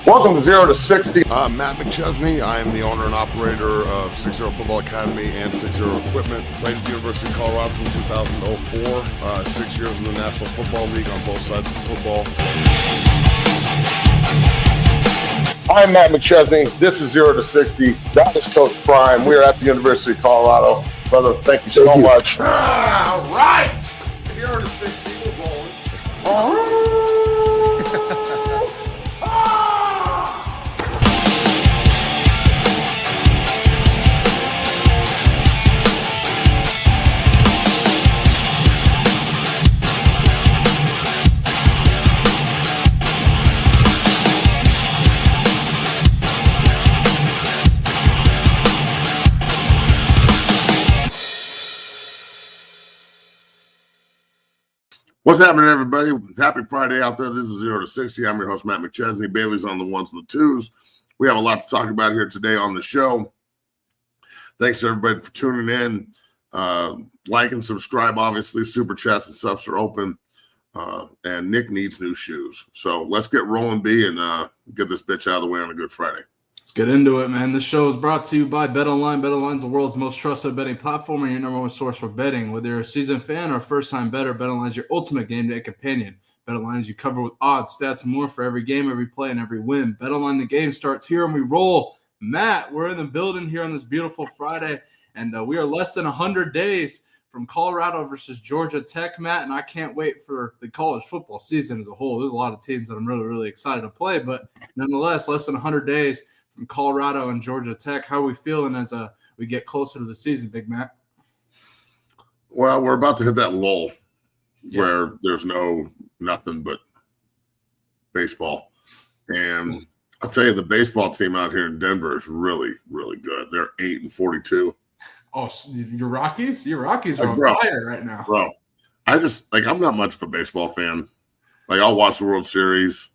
Welcome to 0 to 60. I'm Matt McChesney. I am the owner and operator of 6-0 Football Academy and 6-0 Equipment. Played at the University of Colorado from 2004. 6 years in the National Football League on both sides of football. I'm Matt McChesney. This is 0 to 60. That is Coach Prime. We are at the University of Colorado. Brother, thank you so much. All right. 0 to 60. We're rolling. What's happening, everybody? Happy Friday out there. This is 0 to 60. I'm your host, Matt McChesney. Bailey's on the ones and the twos. We have a lot to talk about here today on the show. Thanks to everybody for tuning in. Like and subscribe, obviously. Super chats and subs are open. And Nick needs new shoes. So let's get rolling, B, and get this bitch out of the way on a Good Friday. Let's get into it, man. This show is brought to you by BetOnline. BetOnline is the world's most trusted betting platform and your number one source for betting. Whether you're a seasoned fan or a first-time bettor, BetOnline is your ultimate game day companion. BetOnline is you cover with odds, stats, and more for every game, every play, and every win. BetOnline, the game starts here and we roll. Matt, we're in the building here on this beautiful Friday, and we are less than 100 days from Colorado versus Georgia Tech, Matt, and I can't wait for the college football season as a whole. There's a lot of teams that I'm really, really excited to play, but nonetheless, less than 100 days from Colorado and Georgia Tech. How are we feeling as we get closer to the season, Big Mac? Well, we're about to hit that lull where there's nothing but baseball. And I'll tell you, the baseball team out here in Denver is really, really good. They're 8-42. Oh, your Rockies? Your Rockies are on fire right now. Bro, I'm not much of a baseball fan. Like, I'll watch the World Series.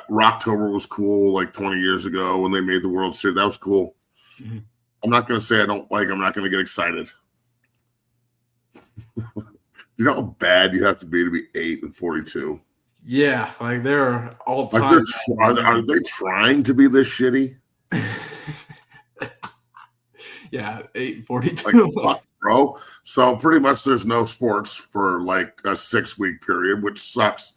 Rocktober was cool like 20 years ago when they made the World Series. That was cool. Mm-hmm. I'm not going to say I'm not going to get excited. You know how bad you have to be 8-42? Yeah, like they're all time. Like are they trying to be this shitty? Yeah, 8-42. Like, fuck, bro. So pretty much there's no sports for like a 6-week period, which sucks.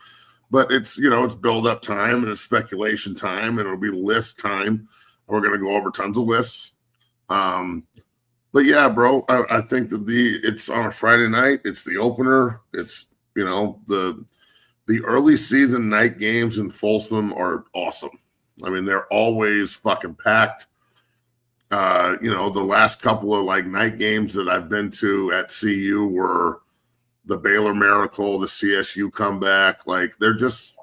But it's, it's build-up time and it's speculation time and it'll be list time. We're going to go over tons of lists. But yeah, bro, I think that it's on a Friday night. It's the opener. It's, the early season night games in Folsom are awesome. I mean, they're always fucking packed. The last couple of like night games that I've been to at CU were the Baylor Miracle, the CSU comeback. Like there's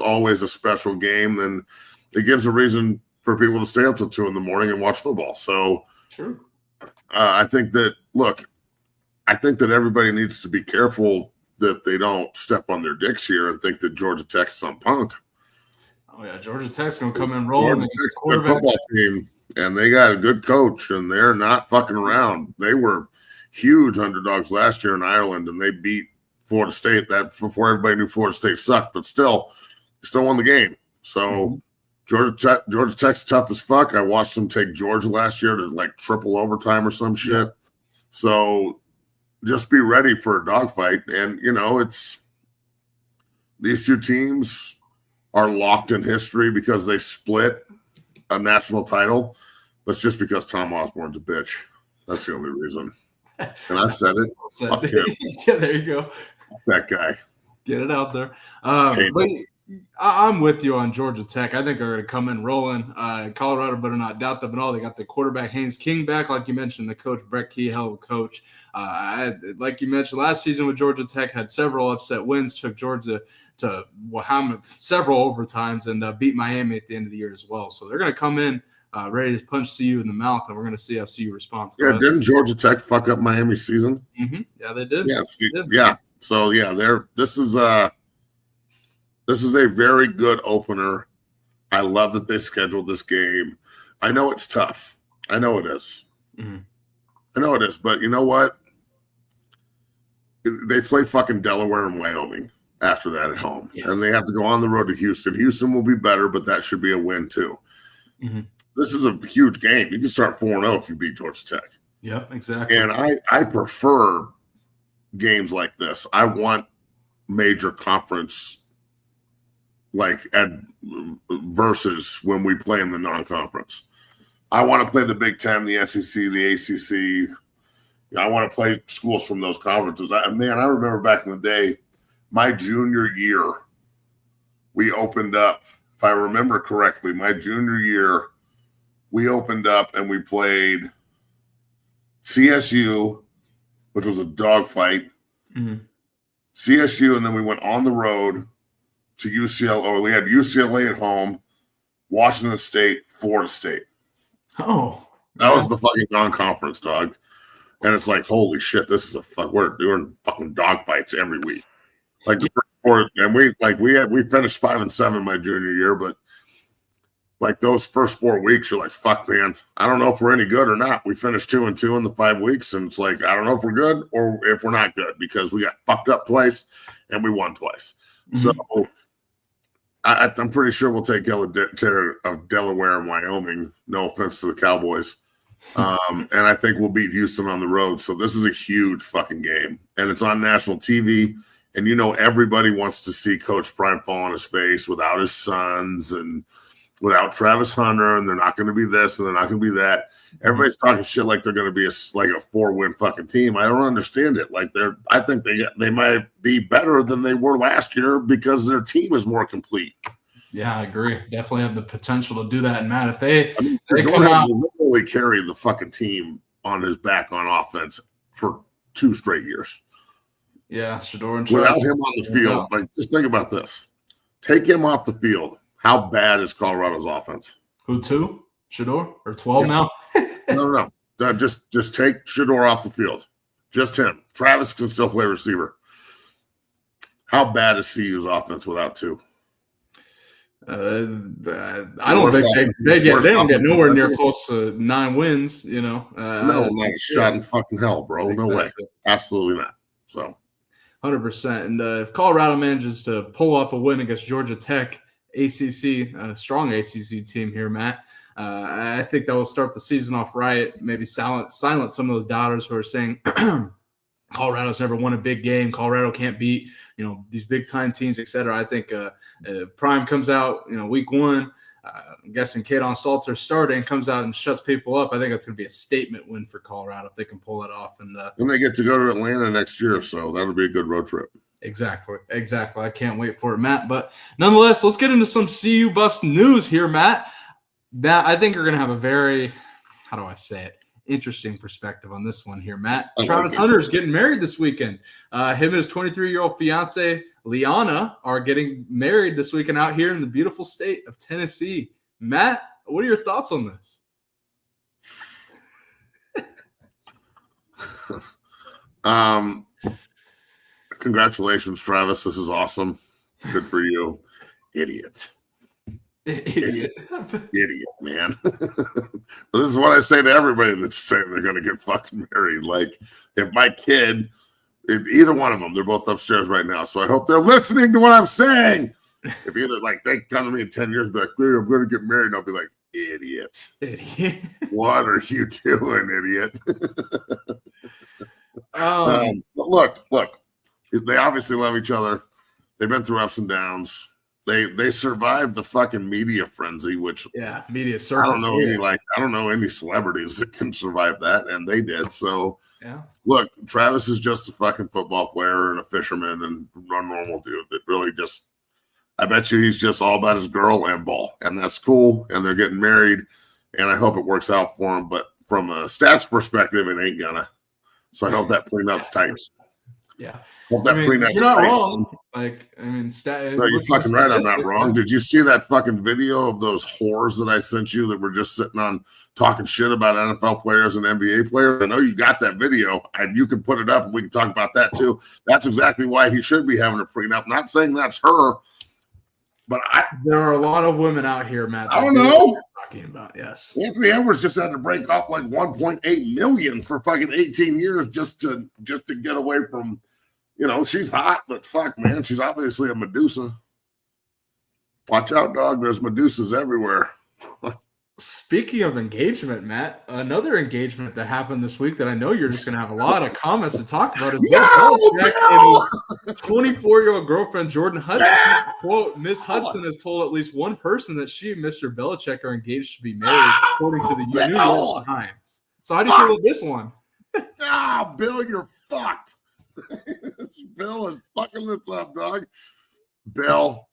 always a special game, and it gives a reason for people to stay up till 2 a.m. and watch football. So sure. I think that everybody needs to be careful that they don't step on their dicks here and think that Georgia Tech's some punk. Oh yeah, Georgia Tech's gonna come in rolling. Georgia Tech's a good football team, and they got a good coach, and they're not fucking around. They were huge underdogs last year in Ireland, and they beat Florida State. That before everybody knew Florida State sucked, but still won the game. So Georgia Tech's tough as fuck. I watched them take Georgia last year to like triple overtime or some shit. So just be ready for a dogfight. And it's these two teams are locked in history because they split a national title. But it's just because Tom Osborne's a bitch. That's the only reason. And I said it. Fuck him. Yeah, there you go. That guy. Get it out there. But I'm with you on Georgia Tech. I think they're going to come in rolling. Colorado better not doubt them at all. They got the quarterback Haynes King back, like you mentioned. The coach Brett Key, hell of a coach. Like you mentioned, last season with Georgia Tech had several upset wins. Took Georgia to several overtimes and beat Miami at the end of the year as well. So they're going to come in ready to punch CU in the mouth, and we're going to see how CU responds. Yeah, didn't Georgia Tech fuck up Miami's season? Mm-hmm. Yeah, they did. Yeah. So yeah, this is a very good opener. I love that they scheduled this game. I know it's tough. I know it is. Mm-hmm. I know it is, but you know what? They play fucking Delaware and Wyoming. after that at home. Yes. And they have to go on the road to Houston. Houston will be better, but that should be a win too. Mm-hmm. This is a huge game. You can start 4-0 if you beat Georgia Tech. Yep, exactly. And I prefer games like this. I want major conference versus when we play in the non-conference. I want to play the Big Ten, the SEC, the ACC. I want to play schools from those conferences. I remember back in the day, my junior year, we opened up, if I remember correctly, my junior year, we opened up and we played CSU, which was a dogfight. Mm-hmm. CSU, and then we went on the road to UCLA, or we had UCLA at home, Washington State, Florida State. Oh. That was the fucking non-conference, dog. And it's like, holy shit, this is we're doing fucking dogfights every week. Like the first four, and we finished 5-7 my junior year, but like those first 4 weeks, you're like, fuck, man, I don't know if we're any good or not. We finished 2-2 in the 5 weeks, and it's like, I don't know if we're good or if we're not good because we got fucked up twice and we won twice. Mm-hmm. So I'm pretty sure we'll take Terror of Delaware and Wyoming. No offense to the Cowboys. And I think we'll beat Houston on the road. So this is a huge fucking game. And it's on national TV. And, everybody wants to see Coach Prime fall on his face without his sons and without Travis Hunter. And they're not going to be this and they're not going to be that. Everybody's talking shit like they're going to be a 4-win fucking team. I don't understand it. I think they might be better than they were last year because their team is more complete. Yeah, I agree. Definitely have the potential to do that. And Matt, if they come out, literally carry the fucking team on his back on offense for 2 straight years. Yeah, Shedeur and without him on the field. Just think about this: take him off the field. How bad is Colorado's offense? Who 2? Shedeur or 12 now? No. Just take Shedeur off the field. Just him. Travis can still play receiver. How bad is CU's offense without 2? I don't think they don't get nowhere near close to 9 wins. No, not a shot in fucking hell, bro. Exactly. No way. Absolutely not. So 100%. And if Colorado manages to pull off a win against Georgia Tech, ACC, strong ACC team here, Matt, I think that will start the season off right. Maybe silence some of those doubters who are saying Colorado's never won a big game. Colorado can't beat, these big time teams, et cetera. I think Prime comes out, week 1. I'm guessing Kaidon Salter starting, comes out and shuts people up. I think that's going to be a statement win for Colorado if they can pull it off. And they get to go to Atlanta next year, so that'll be a good road trip. Exactly. I can't wait for it, Matt. But nonetheless, let's get into some CU Buffs news here, Matt. That I think are going to have a very, how do I say it, interesting perspective on this one here, Matt. Travis Hunter is getting married this weekend. Him and his 23-year-old fiance, Liana, are getting married this weekend out here in the beautiful state of Tennessee. Matt, what are your thoughts on this? Congratulations, Travis. This is awesome. Good for you. Idiot, man. This is what I say to everybody that's saying they're going to get fucking married. Like, if my kid, if either one of them, they're both upstairs right now, so I hope they're listening to what I'm saying. If either, they come to me in 10 years and be like, hey, I'm going to get married, and I'll be like, idiot. What are you doing, idiot? Look, they obviously love each other. They've been through ups and downs. They survived the fucking media frenzy, which media circus. I don't know any celebrities that can survive that, and they did. So look, Travis is just a fucking football player and a fisherman and a normal dude that really just, I bet you he's just all about his girl and ball, and that's cool. And they're getting married, and I hope it works out for him. But from a stats perspective, it ain't gonna. So I hope that prenups tight. Yeah. Hope that prenup's you're not tight. wrong. No, you're fucking right on that, wrong. Did you see that fucking video of those whores that I sent you that were just sitting on talking shit about NFL players and NBA players? I know you got that video, and you can put it up, and we can talk about that too. That's exactly why he should be having a prenup. Not saying that's her, but there are a lot of women out here, Matt. I don't know. Talking about Anthony Edwards just had to break off like $1.8 million for fucking 18 years just to get away from You know, she's hot, but fuck, man, she's obviously a Medusa. Watch out, dog. There's Medusas everywhere. Speaking of engagement, Matt, another engagement that happened this week that I know you're just going to have a lot of comments to talk about is Bill Belichick and his 24-year-old girlfriend, Jordan Hudson. Quote, Miss Hudson has told at least one person that she and Mr. Belichick are engaged to be married, according to the New York Times. So how do you feel with this one? Bill, you're fucked. Bill is fucking this up, dog. Bill.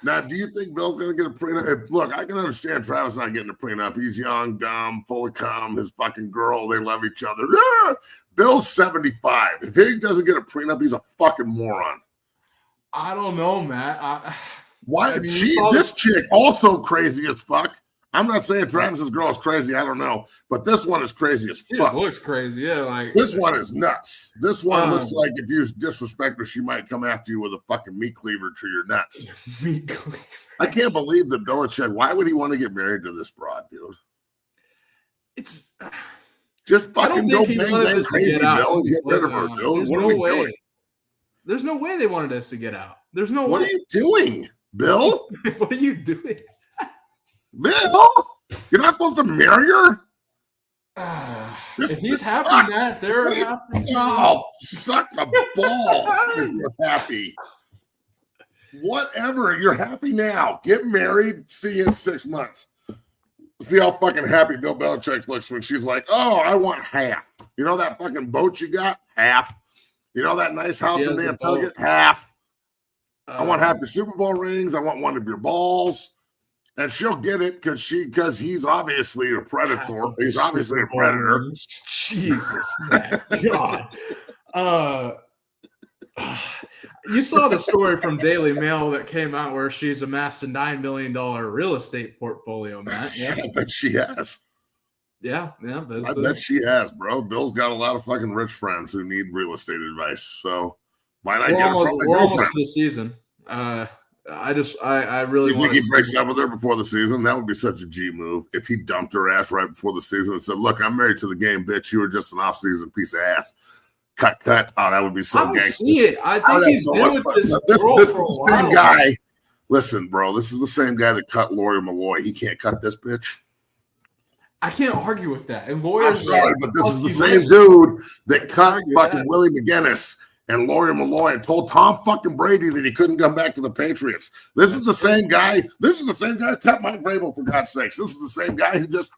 Now, do you think Bill's going to get a prenup? Look, I can understand Travis not getting a prenup. He's young, dumb, full of cum. His fucking girl, they love each other. Bill's 75. If he doesn't get a prenup, he's a fucking moron. I don't know, Matt. Why? I mean, this chick also crazy as fuck. I'm not saying Travis's girl is crazy. I don't know, but this one is crazy as fuck. It looks crazy, yeah. Like this one is nuts. This one looks like if you disrespect her, she might come after you with a fucking meat cleaver to your nuts. Meat cleaver. I can't believe that Belichick. Why would he want to get married to this broad, dude? It's just fucking go bang crazy, Bill, and get rid of her, dude. What are we doing? There's no way they wanted us to get out. There's no way. What are you doing, Bill? What are you doing? Bill, you're not supposed to marry her? If he's happy, Matt, they're happy. Oh, suck the balls if you're happy. Whatever, you're happy now. Get married, see you in 6 months. See how fucking happy Bill Belichick looks when she's like, oh, I want half. You know that fucking boat you got? Half. You know that nice house in Nantucket? Half. I want half your Super Bowl rings. I want one of your balls. And she'll get it because he's obviously a predator. He's obviously a predator. Jesus, man. God. You saw the story from Daily Mail that came out where she's amassed a $9 million real estate portfolio, Matt. Yeah. I bet she has. Yeah. I bet she has, bro. Bill's got a lot of fucking rich friends who need real estate advice. So why not get it from the We're girlfriend? almost to the season. I really think he breaks up with her before the season? That would be such a G move. If he dumped her ass right before the season and said, look, I'm married to the game, bitch. You were just an off-season piece of ass. Cut. Oh, that would be so gangster. See it. I think he's so been with this girl for a while. Same guy. Listen, bro, this is the same guy that cut Lori Malloy. He can't cut this bitch. I can't argue with that. And Lori, I'm sorry, but this is the same dude that cut fucking Willie McGinnis and Lori Malloy and told Tom fucking Brady that he couldn't come back to the Patriots. This is the same guy. This is the same guy who cut Mike Vrabel, for God's sakes. This is the same guy who just,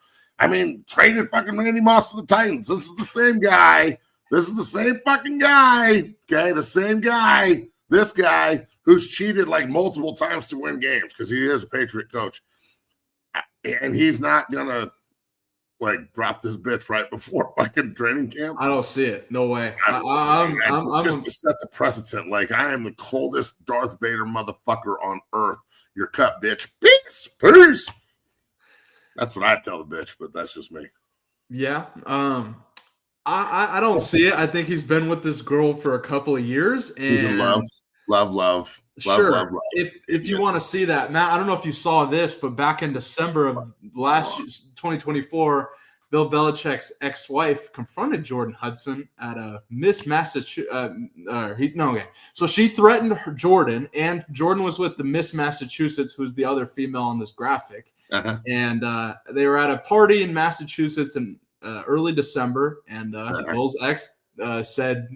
traded fucking Randy Moss to the Titans. This is the same guy. This is the same fucking guy. Okay, the same guy. This guy who's cheated like multiple times to win games because he is a Patriot coach. And he's not going to drop this bitch right before fucking training camp. I don't see it. No way. I'm just to set the precedent. I am the coldest Darth Vader motherfucker on earth. You're cut, bitch. Peace. That's what I tell the bitch, but that's just me. Yeah. I don't see it. I think he's been with this girl for a couple of years. And he's in love. Love. Sure. If you want to see that, Matt, I don't know if you saw this, but back in December of last year, 2024, Bill Belichick's ex-wife confronted Jordan Hudson at a Miss Massachusetts. So she threatened Jordan, and Jordan was with the Miss Massachusetts, who's the other female on this graphic. Uh-huh. And they were at a party in Massachusetts in early December, and Bill's ex said,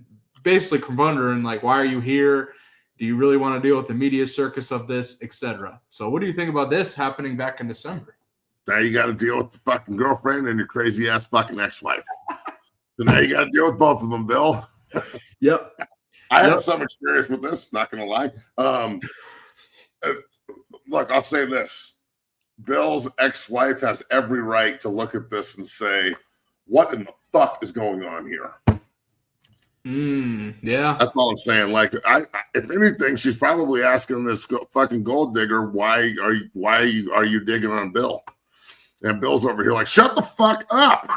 basically confronted her and why are you here? Do you really want to deal with the media circus of this, etc.? So what do you think about this happening back in December? Now you got to deal with the fucking girlfriend and your crazy ass fucking ex-wife. So now you got to deal with both of them, Bill. Yep. I have some experience with this, not going to lie. Look, I'll say this. Bill's ex-wife has every right to look at this and say, what in the fuck is going on here? Yeah, that's all I'm saying. If anything, she's probably asking this fucking gold digger, why are you digging on Bill? And Bill's over here shut the fuck up.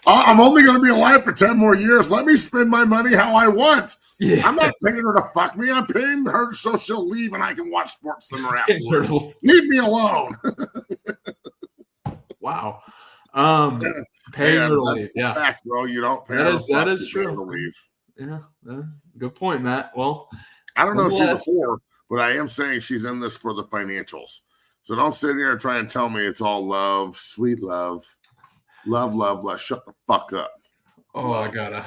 I'm only going to be alive for 10 more years. Let me spend my money how I want. Yeah. I'm not paying her to fuck me. I'm paying her so she'll leave and I can watch Sports Center afterwards. Leave me alone. Wow. Paying her to that's leave. the Yeah. fact, bro. You don't pay That her is- to that fuck is to pay her true. to leave. Yeah. Good point, Matt. Well, I don't know if she's a Nonetheless- whore, but I am saying she's in this for the financials. So don't sit here and try and tell me it's all love, sweet love. Love, love, love. Shut the fuck up. oh, I gotta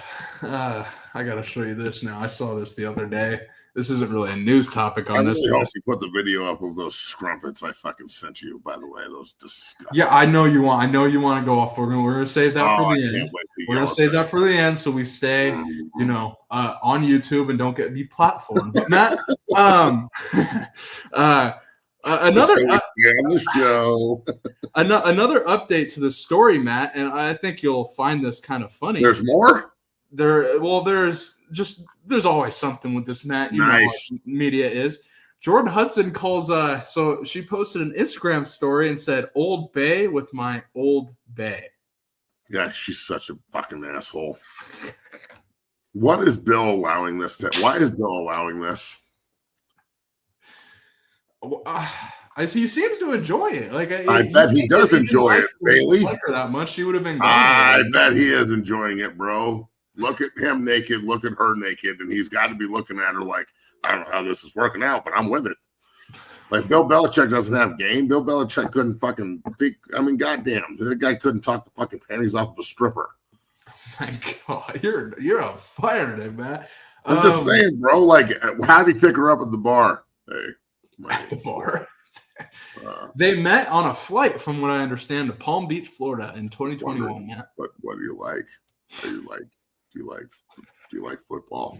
show you this now. I saw this the other day. This isn't really a news topic I on this. really hope you put the video up of those scrumpets I fucking sent you, by the way. Those disgusting. Yeah, I know you want to go off. We're gonna save that for I the can't end. wait to We're yell gonna at save that for the end, so we stay, on YouTube and don't get deplatformed. But Matt, another on the show. another update to the story, Matt, and I think you'll find this kind of funny. There's more? There's always something with this, Matt. You Nice. know how media is. Jordan Hudson calls so she posted an Instagram story and said, "Old Bay with my old Bay." Yeah, she's such a fucking asshole. What is Bill allowing this to? Why is Bill allowing this? He seems to enjoy it. I bet he does enjoy it, Bailey. Like her that much, she would have been gone. I bet he is enjoying it, bro. Look at him naked, look at her naked, and he's got to be looking at her like, I don't know how this is working out, but I'm with it. Like Bill Belichick doesn't have game. Bill Belichick couldn't fucking think. I mean, goddamn, that guy couldn't talk the fucking panties off of a stripper. My God, you're on fire today, Matt. I'm just saying, bro. Like, how did he pick her up at the bar? Hey, at the bar. They met on a flight, from what I understand, to Palm Beach, Florida, in 2021. Matt. What do you like? Do you like football?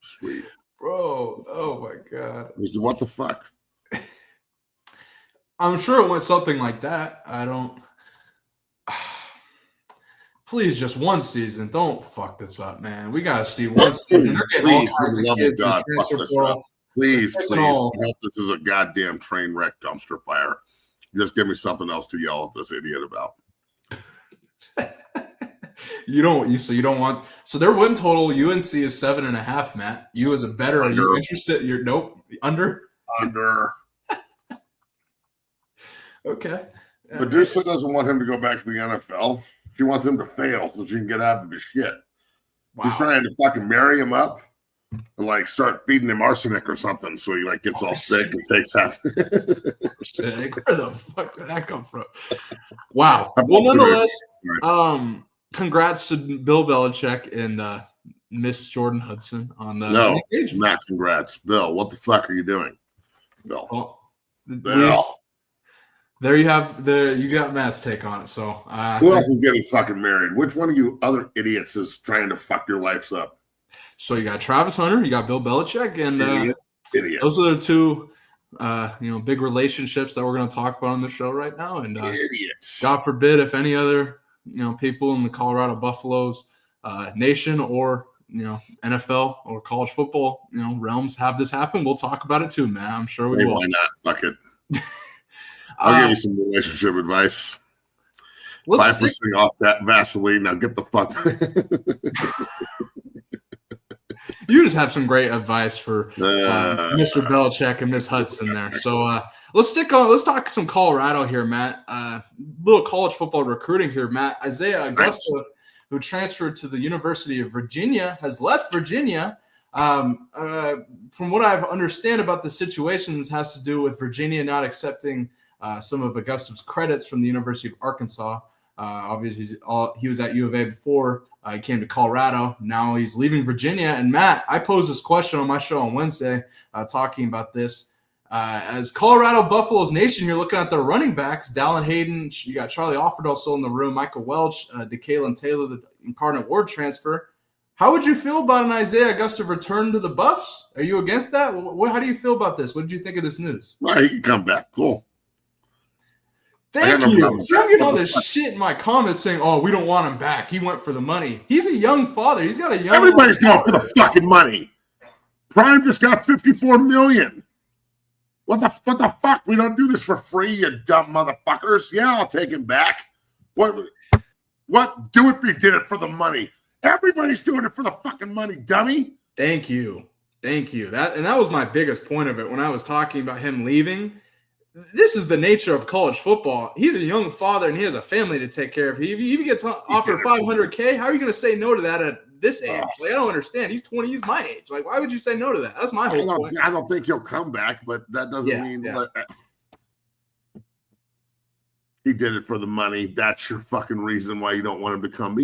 Sweet, bro. Oh my God. What the fuck? I'm sure it went something like that. I don't. Please, just one season. Don't fuck this up, man. We gotta see one season. They're getting all kinds of kids in the transfer portal. Please. I hope this is a goddamn train wreck dumpster fire. Just give me something else to yell at this idiot about. You don't want. So their win total UNC is 7.5. Matt, you as a bettor, are you interested? Nope, under. Okay. Medusa doesn't want him to go back to the NFL. She wants him to fail so she can get out of his shit. Wow. She's trying to fucking marry him up and like start feeding him arsenic or something so he like gets all sick and takes half. Arsenic? Where the fuck did that come from? Wow. Well, nonetheless, congrats to Bill Belichick and Miss Jordan Hudson on the engagement. Matt, congrats. Bill, what the fuck are you doing? Bill. Well, Bill. There you have you got Matt's take on it. So who else is getting fucking married? Which one of you other idiots is trying to fuck your lives up? So you got Travis Hunter, you got Bill Belichick, and idiot. Those are the two big relationships that we're going to talk about on the show right now. And idiots. God forbid if any other people in the Colorado Buffaloes nation or NFL or college football realms have this happen, we'll talk about it too, man. I'm sure we will. Why not? Fuck it. I'll give you some relationship advice. 5% off that Vaseline. Now get the fuck. You just have some great advice for Mr. Belichick and Miss Hudson there. So let's talk some Colorado here, Matt. Little college football recruiting here, Matt. Isaiah Augusta, who transferred to the University of Virginia, has left Virginia. From what I understand about the situation, this has to do with Virginia not accepting some of Augusta's credits from the University of Arkansas. Obviously, he was at U of A before he came to Colorado. Now he's leaving Virginia. And Matt, I posed this question on my show on Wednesday, talking about this. As Colorado Buffaloes Nation, you're looking at their running backs, Dallin Hayden. You got Charlie Offerdahl still in the room, Michael Welch, DeKalen Taylor, the Incarnate Word transfer. How would you feel about an Isaiah Augusta return to the Buffs? Are you against that? How do you feel about this? What did you think of this news? Well, he can come back. Cool. Thank you. See, I'm getting all this shit in my comments saying, "Oh, we don't want him back. He went for the money. He's a young father. He's got a young." Everybody's going for the fucking money. Prime just got $54 million. What the fuck? We don't do this for free, you dumb motherfuckers. Yeah, I'll take him back. What? Do it if you did it for the money. Everybody's doing it for the fucking money, dummy. Thank you. That was my biggest point of it when I was talking about him leaving. this is the nature of college football. He's a young father and he has a family to take care of. If he gets offered $500K, how are you going to say no to that at this age? Like, I don't understand. He's 20. He's my age. Like, why would you say no to that? That's my whole point. I don't think he'll come back, but that doesn't mean he did it for the money. That's your fucking reason why you don't want him to come.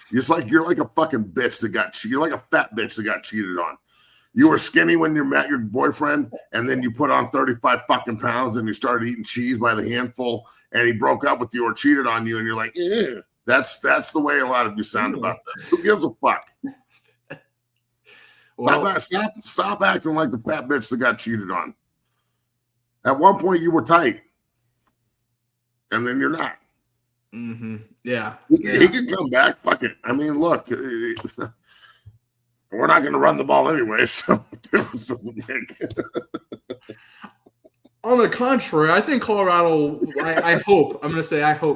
It's like you're like a fucking bitch that got cheated. You're like a fat bitch that got cheated on. You were skinny when you met your boyfriend, and then you put on 35 fucking pounds and you started eating cheese by the handful, and he broke up with you or cheated on you, and you're like, That's the way a lot of you sound about this. Who gives a fuck? Well, stop acting like the fat bitch that got cheated on. At one point, you were tight, and then you're not. Mm-hmm. Yeah. He can come back. Fuck it. I mean, look, we're not going to run the ball anyway, so difference doesn't make. On the contrary, I think Colorado, I hope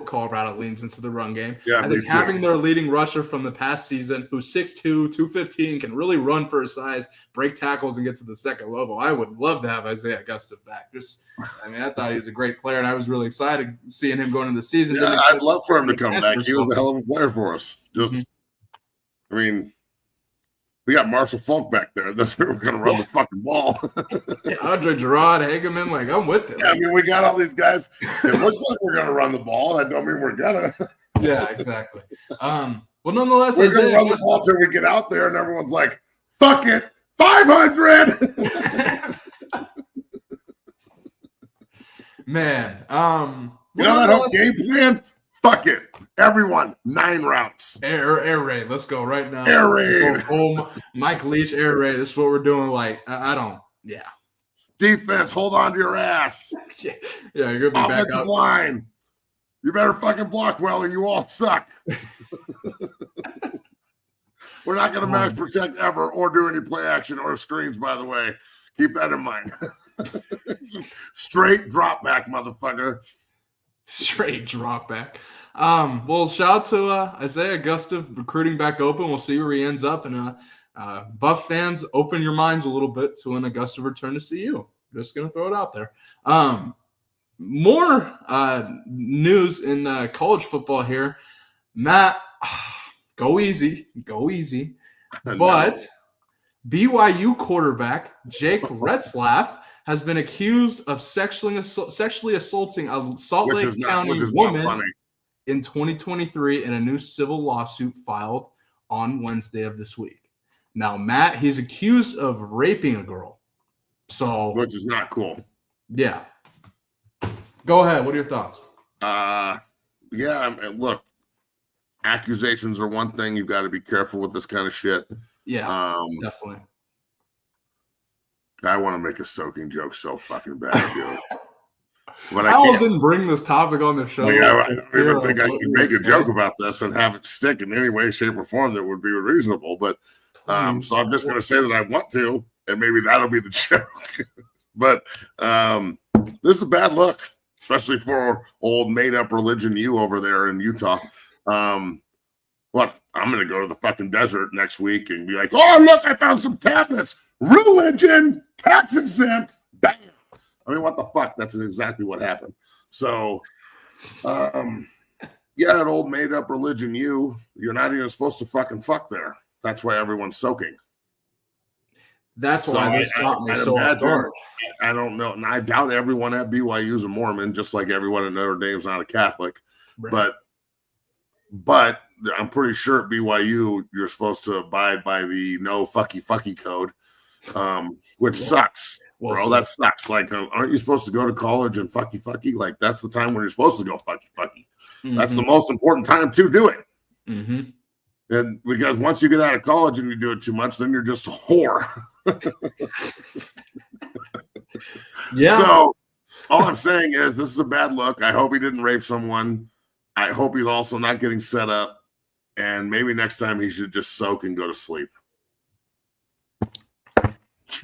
Colorado leans into the run game. Yeah, I think having their leading rusher from the past season, who's 6'2", 215, can really run for his size, break tackles, and get to the second level. I would love to have Isaiah Gustav back. I thought he was a great player, and I was really excited seeing him going into the season. Yeah, I'd love for him to come back. He was a hell of a player for us. I mean, we got Marshall Falk back there. That's where we're going to run the fucking ball. Andre Gerard, Hageman, like, I'm with it. Yeah, I mean, we got all these guys. It looks like we're going to run the ball. I don't mean we're going to. Yeah, exactly. Well, nonetheless, we're going to run the ball until we get out there, and everyone's like, fuck it, 500! Man. You know that whole game plan? Fuck it. Everyone, 9 routes. Air raid. Let's go right now. Air raid. Mike Leach, air raid. This is what we're doing. Like, I don't. Yeah. Defense, hold on to your ass. Yeah, you're going to be back up. Line. You better fucking block well or you all suck. We're not going to max protect ever or do any play action or screens, by the way. Keep that in mind. Straight drop back, motherfucker. Straight drop back. Well, shout out to Isaiah Gustav recruiting back open. We'll see where he ends up. And Buff fans, open your minds a little bit to an Augusta return to CU. Just going to throw it out there. More news in college football here. Matt, go easy. But BYU quarterback Jake Retzlaff has been accused of sexually assaulting a Salt Lake County woman in 2023 in a new civil lawsuit filed on Wednesday of this week. Now, Matt, he's accused of raping a girl. Which is not cool. Yeah. Go ahead. What are your thoughts? Look, accusations are one thing. You've got to be careful with this kind of shit. Yeah, definitely. I want to make a soaking joke so fucking bad, dude. But I almost didn't bring this topic on the show. I don't even think I can make a joke about this and have it stick in any way, shape, or form that would be reasonable. But so I'm just going to say that I want to, and maybe that'll be the joke. But this is a bad look, especially for old made-up religion you over there in Utah. I'm going to go to the fucking desert next week and be like, oh, look, I found some tablets. Religion, tax exempt, bam. I mean, what the fuck? That's exactly what happened. So, an old made-up religion you're not even supposed to fucking fuck there. That's why everyone's soaking. That's why this got me so hard. I don't know. And I doubt everyone at BYU is a Mormon, just like everyone at Notre Dame's not a Catholic. Right. But I'm pretty sure at BYU you're supposed to abide by the no fucky code, which sucks, bro. That sucks. Like, aren't you supposed to go to college and fucky? Like, that's the time when you're supposed to go fucky. Mm-hmm. That's the most important time to do it. Mm-hmm. And because once you get out of college and you do it too much, then you're just a whore. Yeah. So all I'm saying is this is a bad look. I hope he didn't rape someone. I hope he's also not getting set up. And maybe next time he should just soak and go to sleep.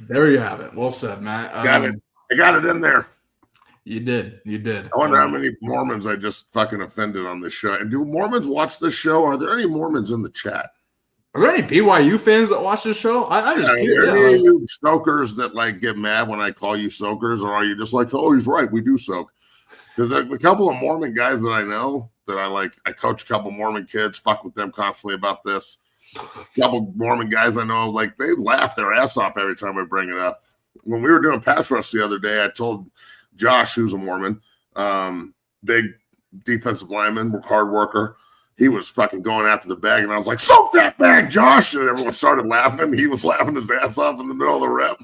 There you have it. Well said, Matt. I got it in there. You did. I wonder how many Mormons I just fucking offended on this show. And do Mormons watch this show? Are there any Mormons in the chat? Are there any BYU fans that watch this show? I just Are there any of you soakers that like get mad when I call you soakers, or are you just like, oh, he's right, we do soak? There's a couple of Mormon guys that I know that I like. I coach a couple Mormon kids, fuck with them constantly about this. A couple Mormon guys I know, like they laugh their ass off every time I bring it up. When we were doing pass rush the other day, I told Josh, who's a Mormon, big defensive lineman, hard worker. He was fucking going after the bag, and I was like, soak that bag, Josh. And everyone started laughing. He was laughing his ass off in the middle of the rep.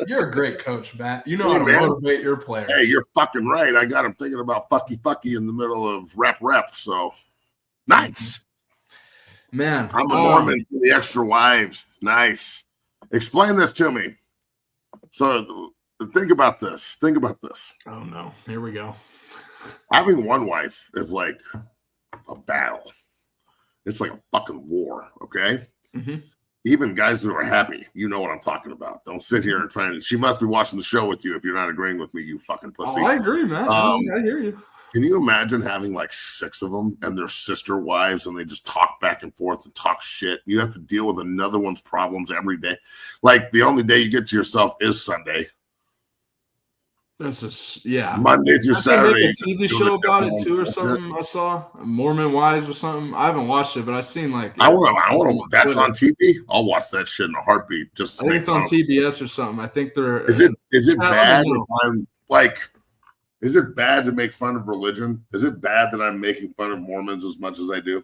You're a great coach, Matt. You know how to motivate your players. Hey, you're fucking right. I got him thinking about fucky in the middle of rep. So nice. Man. I'm a Mormon for the extra wives. Nice. Explain this to me. So think about this. Oh, no. Here we go. Having one wife is like a battle. It's like a fucking war, okay? Mm-hmm. Even guys who are happy, you know what I'm talking about. Don't sit here and try to. She must be watching the show with you if you're not agreeing with me, you fucking pussy. Oh, I agree, man. I hear you. Can you imagine having like 6 of them and their sister wives and they just talk back and forth and talk shit? You have to deal with another one's problems every day. Like the only day you get to yourself is Sunday. This is Monday through Saturday. A TV show about it too, or something. I saw Mormon Wives or something. I haven't watched it, but I seen like. I want to. That's on TV. I'll watch that shit in a heartbeat. Just I think it's on TBS or something. I think they're. Is it bad if I'm like? Is it bad to make fun of religion? Is it bad that I'm making fun of Mormons as much as I do?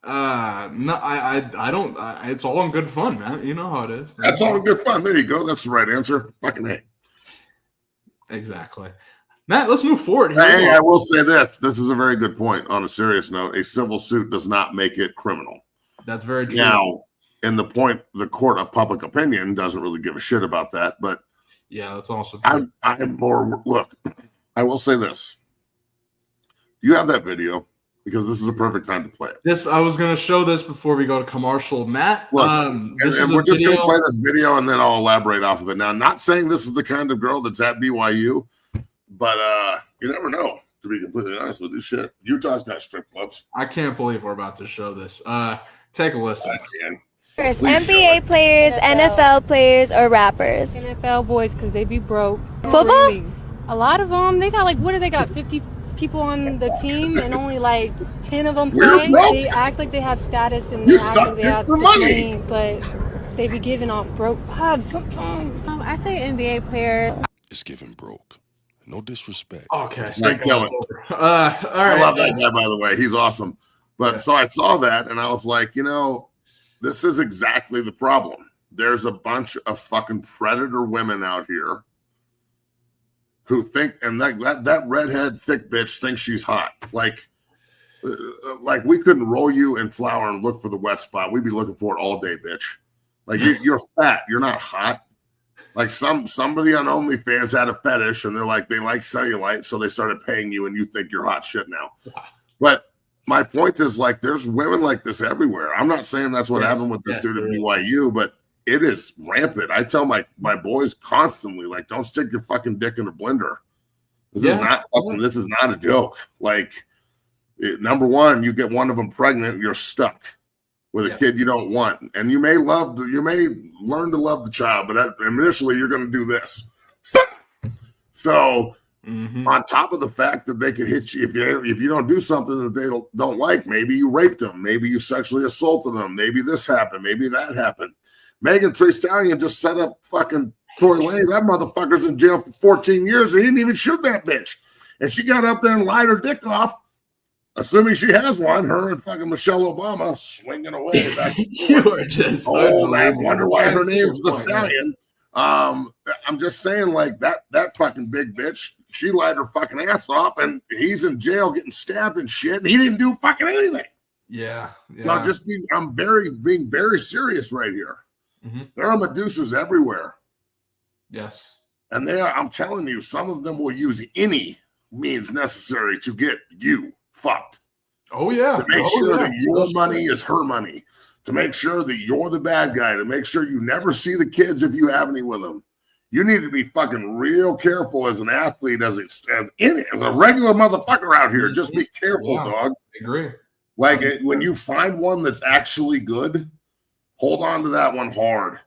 No, I don't. It's all in good fun, man. You know how it is. That's all in good fun. There you go. That's the right answer. Fucking A. Exactly. Matt, let's move forward here. Hey, I will say this. This is a very good point. On a serious note, a civil suit does not make it criminal. That's very true. Now, in the court of public opinion doesn't really give a shit about that. But yeah, that's also true. I'm more. Look, I will say this. Do you have that video? Because this is a perfect time to play it. I was going to show this before we go to commercial. Matt, look, and we're just going to play this video and then I'll elaborate off of it. Now, I'm not saying this is the kind of girl that's at BYU, but you never know, to be completely honest with you. Shit, Utah's got strip clubs. I can't believe we're about to show this. Take a listen. I can. NBA players, NFL players, or rappers? NFL boys, because they be broke. Football? Really. A lot of them, they got what do they got, 50 people on the team and only like 10 of them play. They act like they have status and they act like they have money, but they be giving off broke vibes sometimes. I say NBA player. It's giving broke. No disrespect. Okay. Like, all right. I love that guy, by the way. He's awesome. But so I saw that and I was like, this is exactly the problem. There's a bunch of fucking predator women out here who think, and that redhead thick bitch thinks she's hot. Like we couldn't roll you in flour and look for the wet spot. We'd be looking for it all day, bitch. Like you're fat. You're not hot. Like somebody on OnlyFans had a fetish and they're like, they like cellulite. So they started paying you and you think you're hot shit now. But my point is like, there's women like this everywhere. I'm not saying that's what happened with this dude at BYU, but it is rampant. I tell my boys constantly, like, don't stick your fucking dick in a blender. This is not a joke. Like, number one, you get one of them pregnant, you're stuck with a kid you don't want. And you may learn to love the child, but initially you're going to do this. So on top of the fact that they could hit you, if you don't do something that they don't like, maybe you raped them, maybe you sexually assaulted them, maybe this happened, maybe that happened. Megan Thee Stallion just set up fucking Tory Lanez. That motherfucker's in jail for 14 years. And he didn't even shoot that bitch. And she got up there and lied her dick off, assuming she has one. Her and fucking Michelle Obama swinging away. Back You are just. I wonder why her name's the Stallion. I'm just saying, like that fucking big bitch. She lied her fucking ass off, and he's in jail getting stabbed and shit. And he didn't do fucking anything. Yeah. No, I'm being very serious right here. Mm-hmm. There are Medusas everywhere. Yes. And I'm telling you, some of them will use any means necessary to get you fucked. Oh, yeah. To make sure that your money is her money. To make sure that you're the bad guy. To make sure you never see the kids if you have any with them. You need to be fucking real careful as an athlete, as a regular motherfucker out here. Just be careful, dog. I agree. Like when you find one that's actually good, hold on to that one hard.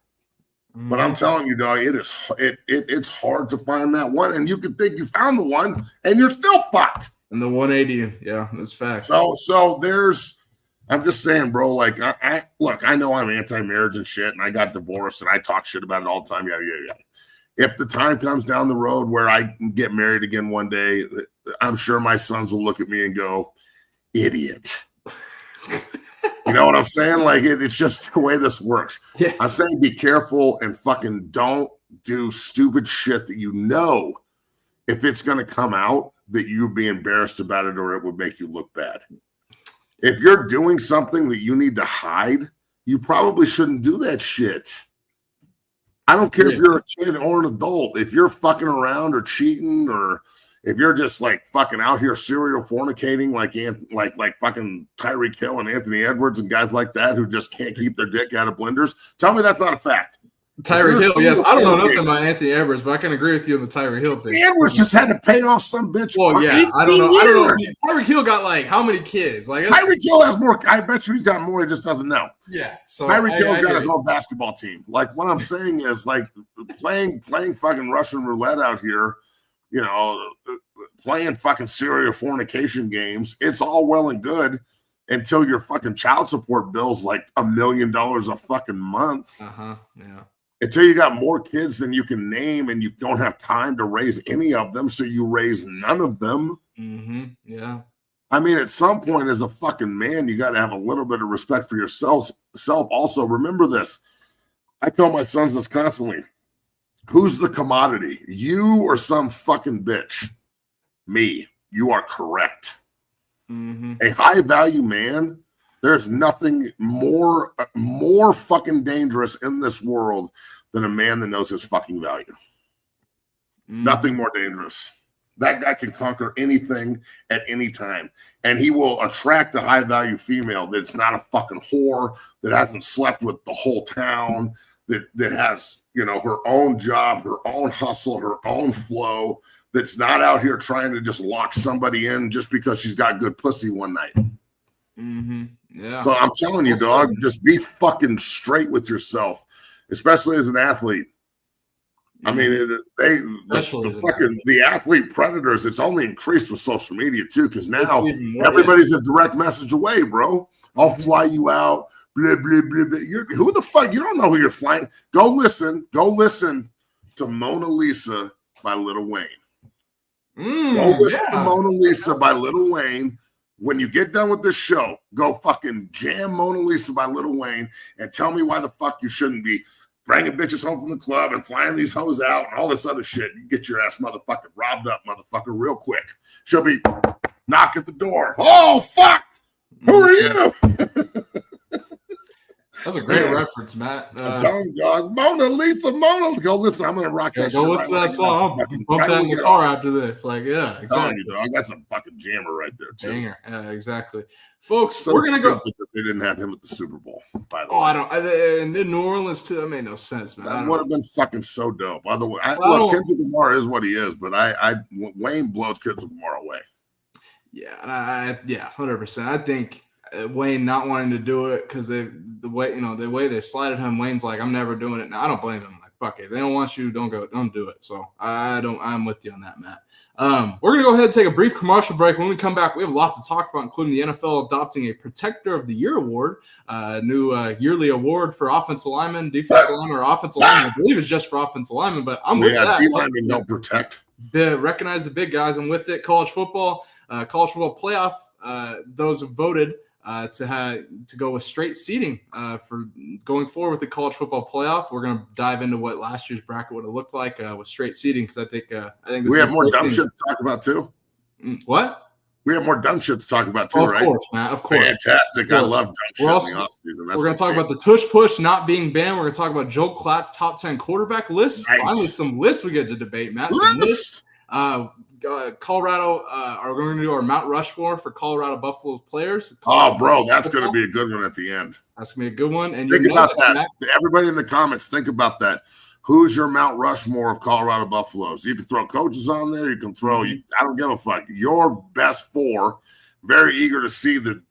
But I'm telling you, dog, it's hard to find that one, and you could think you found the one, and you're still fucked. And the 180, yeah, that's fact. So I'm just saying, bro. Like, I look, I know I'm anti-marriage and shit, and I got divorced, and I talk shit about it all the time. Yeah. If the time comes down the road where I can get married again one day, I'm sure my sons will look at me and go, "Idiot." You know what I'm saying? Like, it's just the way this works. Yeah. I'm saying be careful and fucking don't do stupid shit that you know if it's going to come out that you'd be embarrassed about it or it would make you look bad. If you're doing something that you need to hide, you probably shouldn't do that shit. I don't care if you're a kid or an adult. If you're fucking around or cheating, or if you're just like fucking out here serial fornicating like fucking Tyreek Hill and Anthony Edwards and guys like that who just can't keep their dick out of blenders, tell me that's not a fact. Tyreek Hill, yeah. I don't know nothing about Anthony Edwards, but I can agree with you on the Tyreek Hill thing. Edwards just had to pay off some bitch. Well, yeah, I don't know. Tyreek Hill got like how many kids? Like Tyreek Hill has more. I bet you he's got more. He just doesn't know. Yeah. So Tyreek Hill's got his own basketball team. Like what I'm saying is like playing fucking Russian roulette out here. You know, playing fucking serial fornication games. It's all well and good until your fucking child support bill's like $1 million a fucking month. Yeah. Until you got more kids than you can name and you don't have time to raise any of them, so you raise none of them. Yeah. I mean, at some point as a fucking man, you got to have a little bit of respect for yourself. Also, remember this. I tell my sons this constantly. Who's the commodity? You or some fucking bitch? Me. You are correct. A high-value man, there's nothing more fucking dangerous in this world than a man that knows his fucking value. Nothing more dangerous. That guy can conquer anything at any time. And he will attract a high-value female that's not a fucking whore, that hasn't slept with the whole town, that has, you know, her own job, her own hustle, her own flow, that's not out here trying to just lock somebody in just because she's got good pussy one night. Yeah. So I'm telling you, dog, just be fucking straight with yourself, especially as an athlete. I mean, the athlete predators, it's only increased with social media too, because now everybody's a direct message away, bro. I'll fly you out, blah, blah, blah, blah. Who the fuck? You don't know who you're flying. Go listen to Mona Lisa by Lil Wayne. Go listen to Mona Lisa by Lil Wayne. When you get done with this show, go fucking jam Mona Lisa by Lil Wayne and tell me why the fuck you shouldn't be bringing bitches home from the club and flying these hoes out and all this other shit. You get your ass motherfucking robbed up, motherfucker, real quick. She'll be knock at the door. Oh, fuck. Who are you? That's a great reference, Matt. I'm telling you, dog. Mona Lisa, go listen. I'm going to rock that shit. Go listen to that song. I'll bump that in the car after this. Like, yeah, exactly. You, dog. That's a fucking jammer right there, too. Banger. Yeah, exactly. Folks, so we're going to go. They didn't have him at the Super Bowl, by the way. I don't. And in New Orleans, too, that made no sense, man. That would have been fucking so dope. By the way, look, Kendrick Lamar is what he is, but Wayne blows Kendrick Lamar away. Yeah, 100%. I think Wayne not wanting to do it because the way they slided him, Wayne's like, I'm never doing it. Now I don't blame him. Like, fuck it. They don't want you, don't do it. So I'm with you on that, Matt. We're gonna go ahead and take a brief commercial break. When we come back, we have a lot to talk about, including the NFL adopting a Protector of the Year award, new yearly award for offensive linemen, defensive linemen, or offensive linemen. I believe it's just for offensive linemen, but I'm with that. D-linemen don't protect. Recognize the big guys. I'm with it. College football playoff. Those have voted to go with straight seeding for going forward with the college football playoff. We're going to dive into what last year's bracket would have looked like with straight seeding, because I think this we have more dumb shit to talk about too. What? We have more dumb shit to talk about too, right? Of course, Matt. Of course. Fantastic. I love dumb shit in the offseason. We're going to talk about the tush push not being banned. We're going to talk about Joe Klatt's top 10 quarterback list. Nice. Finally, some lists we get to debate, Matt. Some lists. Colorado, are we going to do our Mount Rushmore for Colorado Buffalo players? Bro, that's going to be a good one at the end. That's going to be a good one. And think about that. Everybody in the comments, think about that. Who's your Mount Rushmore of Colorado Buffaloes? You can throw coaches on there. You can throw, I don't give a fuck. Your best four very eager to see the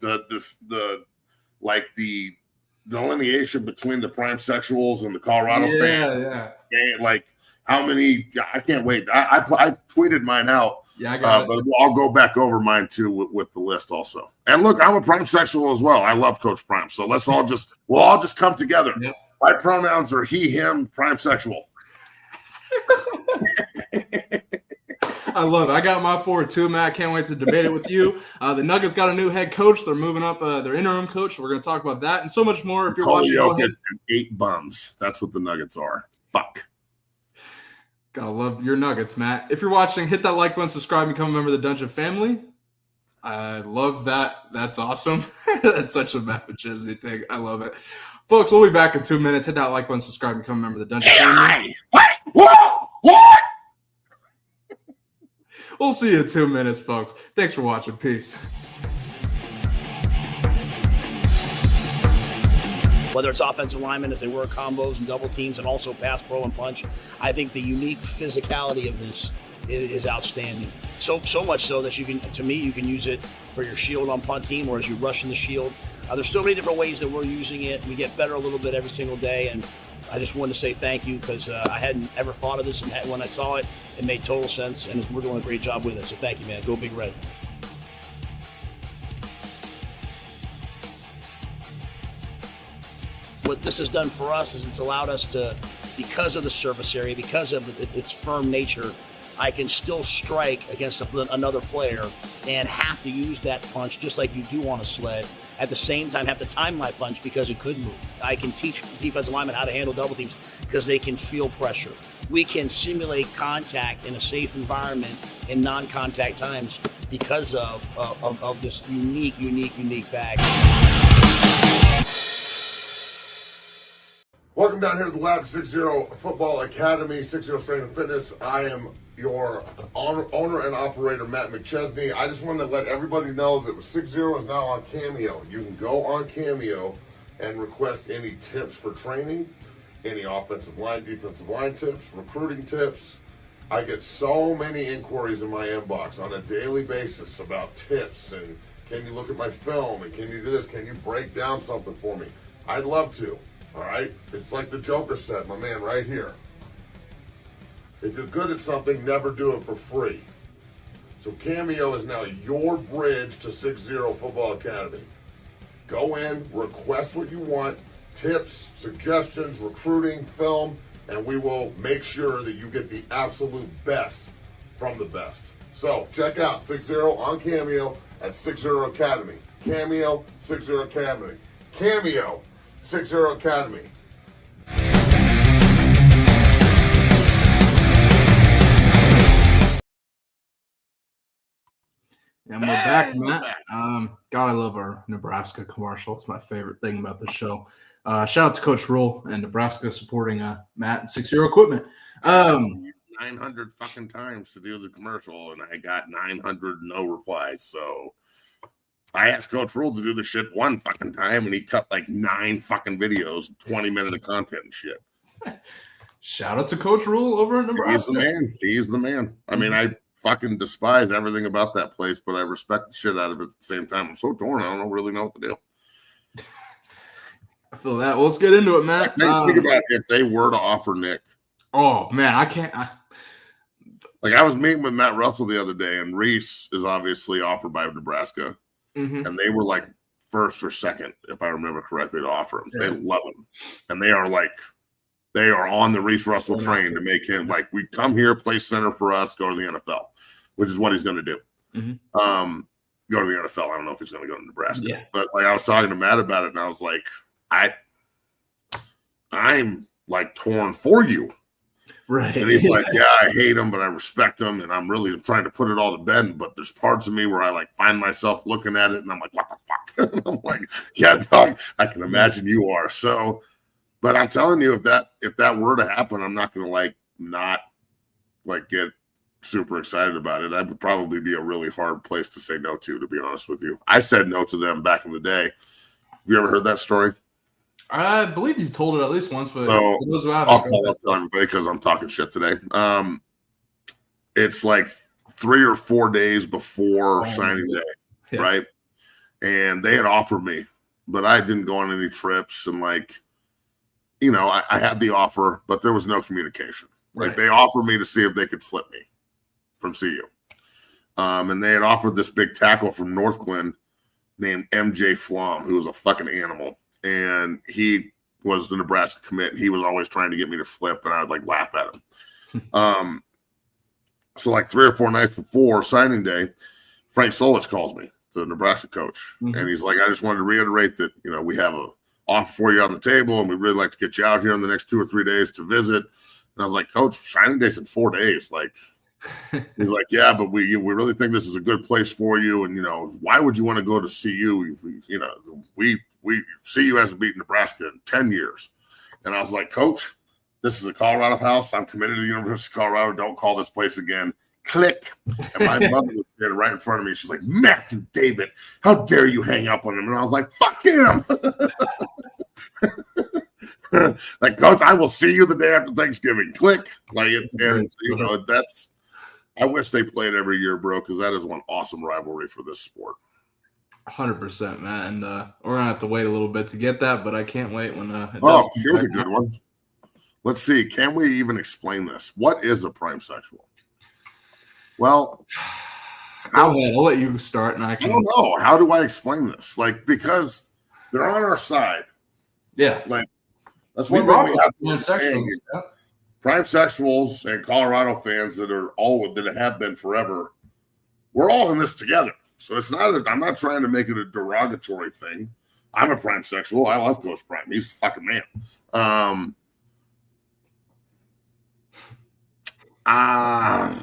delineation between the prime sexuals and the Colorado fans. Yeah. And like how many? I can't wait. I tweeted mine out. Yeah, I got it. But I'll go back over mine too with the list also. And look, I'm a prime sexual as well. I love Coach Prime. So we'll all just come together. Yep. My pronouns are he, him, prime sexual. I love it. I got my forward too, Matt. Can't wait to debate it with you. The Nuggets got a new head coach. They're moving up their interim coach. We're going to talk about that and so much more. If you're watching, go ahead. 8 bums. That's what the Nuggets are. Fuck. Gotta love your Nuggets, Matt. If you're watching, hit that like button, subscribe, become a member of the Dungeon family. I love that. That's awesome. That's such a Matt McChesney thing. I love it. Folks, we'll be back in 2 minutes. Hit that like button, subscribe, become a member of the Dungeon family. What? We'll see you in 2 minutes, folks. Thanks for watching. Peace. Whether it's offensive linemen as they work combos and double teams and also pass, pro, and punch, I think the unique physicality of this is outstanding. So much so that you can use it for your shield on punt team or as you rush in the shield. There's so many different ways that we're using it. We get better a little bit every single day, and I just wanted to say thank you because I hadn't ever thought of this, and when I saw it, it made total sense, and we're doing a great job with it. So thank you, man. Go Big Red. What this has done for us is it's allowed us to, because of the surface area, because of its firm nature, I can still strike against another player and have to use that punch just like you do on a sled. At the same time, have to time my punch because it could move. I can teach defensive linemen how to handle double teams because they can feel pressure. We can simulate contact in a safe environment in non-contact times because of this unique bag. Welcome down here to the Lab 60 Football Academy, 60 Strength and Fitness. I am your owner and operator, Matt McChesney. I just wanted to let everybody know that 60 is now on Cameo. You can go on Cameo and request any tips for training, any offensive line, defensive line tips, recruiting tips. I get so many inquiries in my inbox on a daily basis about tips and can you look at my film and can you do this? Can you break down something for me? I'd love to. All right? It's like the Joker said, my man, right here. If you're good at something, never do it for free. So Cameo is now your bridge to 60 Football Academy. Go in, request what you want, tips, suggestions, recruiting, film, and we will make sure that you get the absolute best from the best. So check out 60 on Cameo at 60 Academy. Cameo, 60 Academy. Cameo, 60 Academy. And we're back, Matt. God, I love our Nebraska commercial. It's my favorite thing about the show. Shout out to Coach Rule and Nebraska supporting Matt and 60 Equipment. 900 fucking times to do the commercial, and I got 900 no replies. So I asked Coach Rule to do the shit one fucking time, and he cut like 9 fucking videos, 20 minutes of content and shit. Shout out to Coach Rule over at Nebraska. He's the man. He's the man. I mean, I fucking despise everything about that place, but I respect the shit out of it at the same time. I'm so torn. I don't really know what to do. I feel that. Well, let's get into it, Matt. Think about if they were to offer Nick. Oh, man, I can't. Like, I was meeting with Matt Russell the other day, and Reese is obviously offered by Nebraska. Mm-hmm. And they were like first or second, if I remember correctly, to offer him. Yeah. They love him. And they are on the Reese Russell train to make him like, we come here, play center for us, go to the NFL, which is what he's going to do. Mm-hmm. Go to the NFL. I don't know if he's going to go to Nebraska. Yeah. But like I was talking to Matt about it, and I was like, I'm like torn for you. Right. And he's like, yeah, I hate him, but I respect him, and I'm really trying to put it all to bed. But there's parts of me where I like find myself looking at it, and I'm like, what the fuck? And I'm like, yeah, dog, I can imagine you are. So, but I'm telling you, if that were to happen, I'm not going to not get super excited about it. That would probably be a really hard place to say no to be honest with you. I said no to them back in the day. Have you ever heard that story? I believe you've told it at least once, but So, for those who I'll haven't, tell everybody because I'm talking shit today. It's like 3 or 4 days before signing day. right? And they had offered me, but I didn't go on any trips. And I had the offer, but there was no communication. Like they offered me to see if they could flip me from CU. And they had offered this big tackle from Northglenn named MJ Flom, who was a fucking animal. And he was the Nebraska commit. And he was always trying to get me to flip, and I would laugh at him. So 3 or 4 nights before signing day, Frank Solich calls me, the Nebraska coach. Mm-hmm. And he's like, I just wanted to reiterate that, we have an offer for you on the table, and we'd really like to get you out here in the next 2 or 3 days to visit. And I was like, Coach, signing day's in 4 days. He's like, yeah, but we really think this is a good place for you. And, why would you want to go to CU? CU hasn't beaten Nebraska in 10 years. And I was like, Coach, this is a Colorado house. I'm committed to the University of Colorado. Don't call this place again. Click. And my mother was there right in front of me. She's like, Matthew David, how dare you hang up on him? And I was like, fuck him. Coach, I will see you the day after Thanksgiving. Click. I wish they played every year, bro, because that is one awesome rivalry for this sport. 100%, man. And we're going to have to wait a little bit to get that, but I can't wait when here's a good one. Let's see. Can we even explain this? What is a prime sexual? Well, go ahead. I'll let you start. And I don't know. How do I explain this? Because they're on our side. Yeah. That's one thing we have to understand. Prime sexuals and Colorado fans that have been forever, we're all in this together. So I'm not trying to make it a derogatory thing. I'm a prime sexual. I love Coach Prime. He's a fucking man. I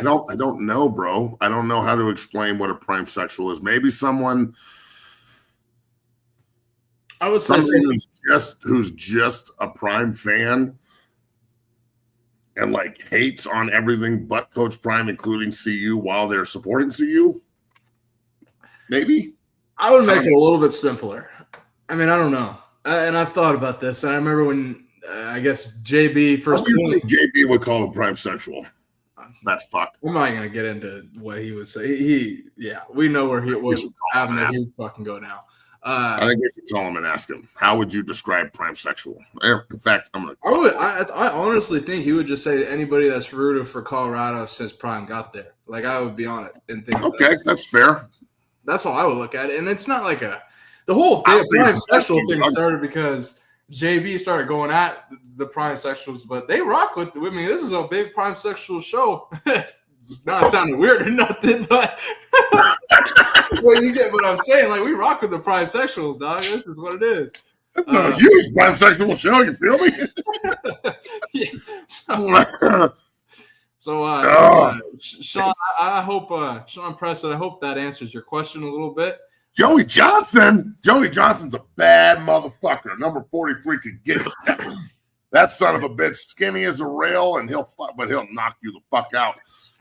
don't know, bro. I don't know how to explain what a prime sexual is. Maybe someone I would say who's just a prime fan and hates on everything but Coach Prime, including CU, while they're supporting CU. Maybe I would make it a little bit simpler. I mean, I don't know, and I've thought about this. And I remember when I guess JB first. JB would call him prime sexual. That fuck. I'm not gonna get into what he would say. We know where he was. He fucking go now. I think we should call him and ask him, how would you describe prime sexual? In fact, I honestly think he would just say anybody that's rooted for Colorado since Prime got there. I would be on it and think. Okay, that's fair. That's how I would look at it, and it's not the whole thing. Prime sexual thing started because JB started going at the prime sexuals, but they rock with. I mean, this is a big prime sexual show. It's not sounding weird or nothing, but well, you get what I'm saying. We rock with the prime sexuals, dog. This is what it is. A huge prime sexual show. You feel me? Yeah. Sean, I hope Sean Preston. I hope that answers your question a little bit. Joey Johnson. Joey Johnson's a bad motherfucker. Number 43 could get it. That son of a bitch, skinny as a rail, and he'll knock you the fuck out.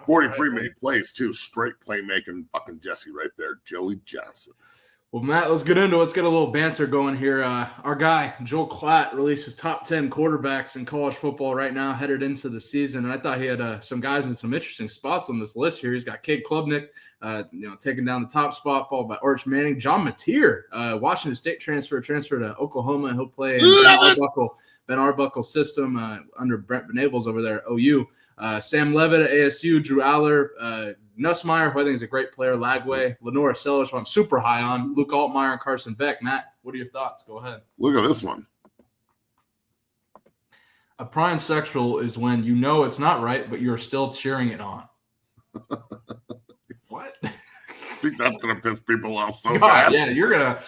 43 made plays too. Straight playmaking fucking Jesse right there. Joey Johnson. Well, Matt, let's get into it. Let's get a little banter going here. Our guy, Joel Klatt, released his top 10 quarterbacks in college football right now, headed into the season. And I thought he had some guys in some interesting spots on this list here. He's got Cade Klubnik, taking down the top spot, followed by Arch Manning. John Mateer, Washington State transfer to Oklahoma. He'll play in Ben Arbuckle system under Brent Venables over there at OU. Sam Levitt at ASU, Drew Aller, Nussmeier, who I think is a great player, Lagway, Lenora Sellers, who I'm super high on, Luke Altmaier, and Carson Beck. Matt, what are your thoughts? Go ahead. Look at this one. A prime sexual is when you know it's not right, but you're still cheering it on. What? I think that's going to piss people off so God, bad. Yeah, you're going to.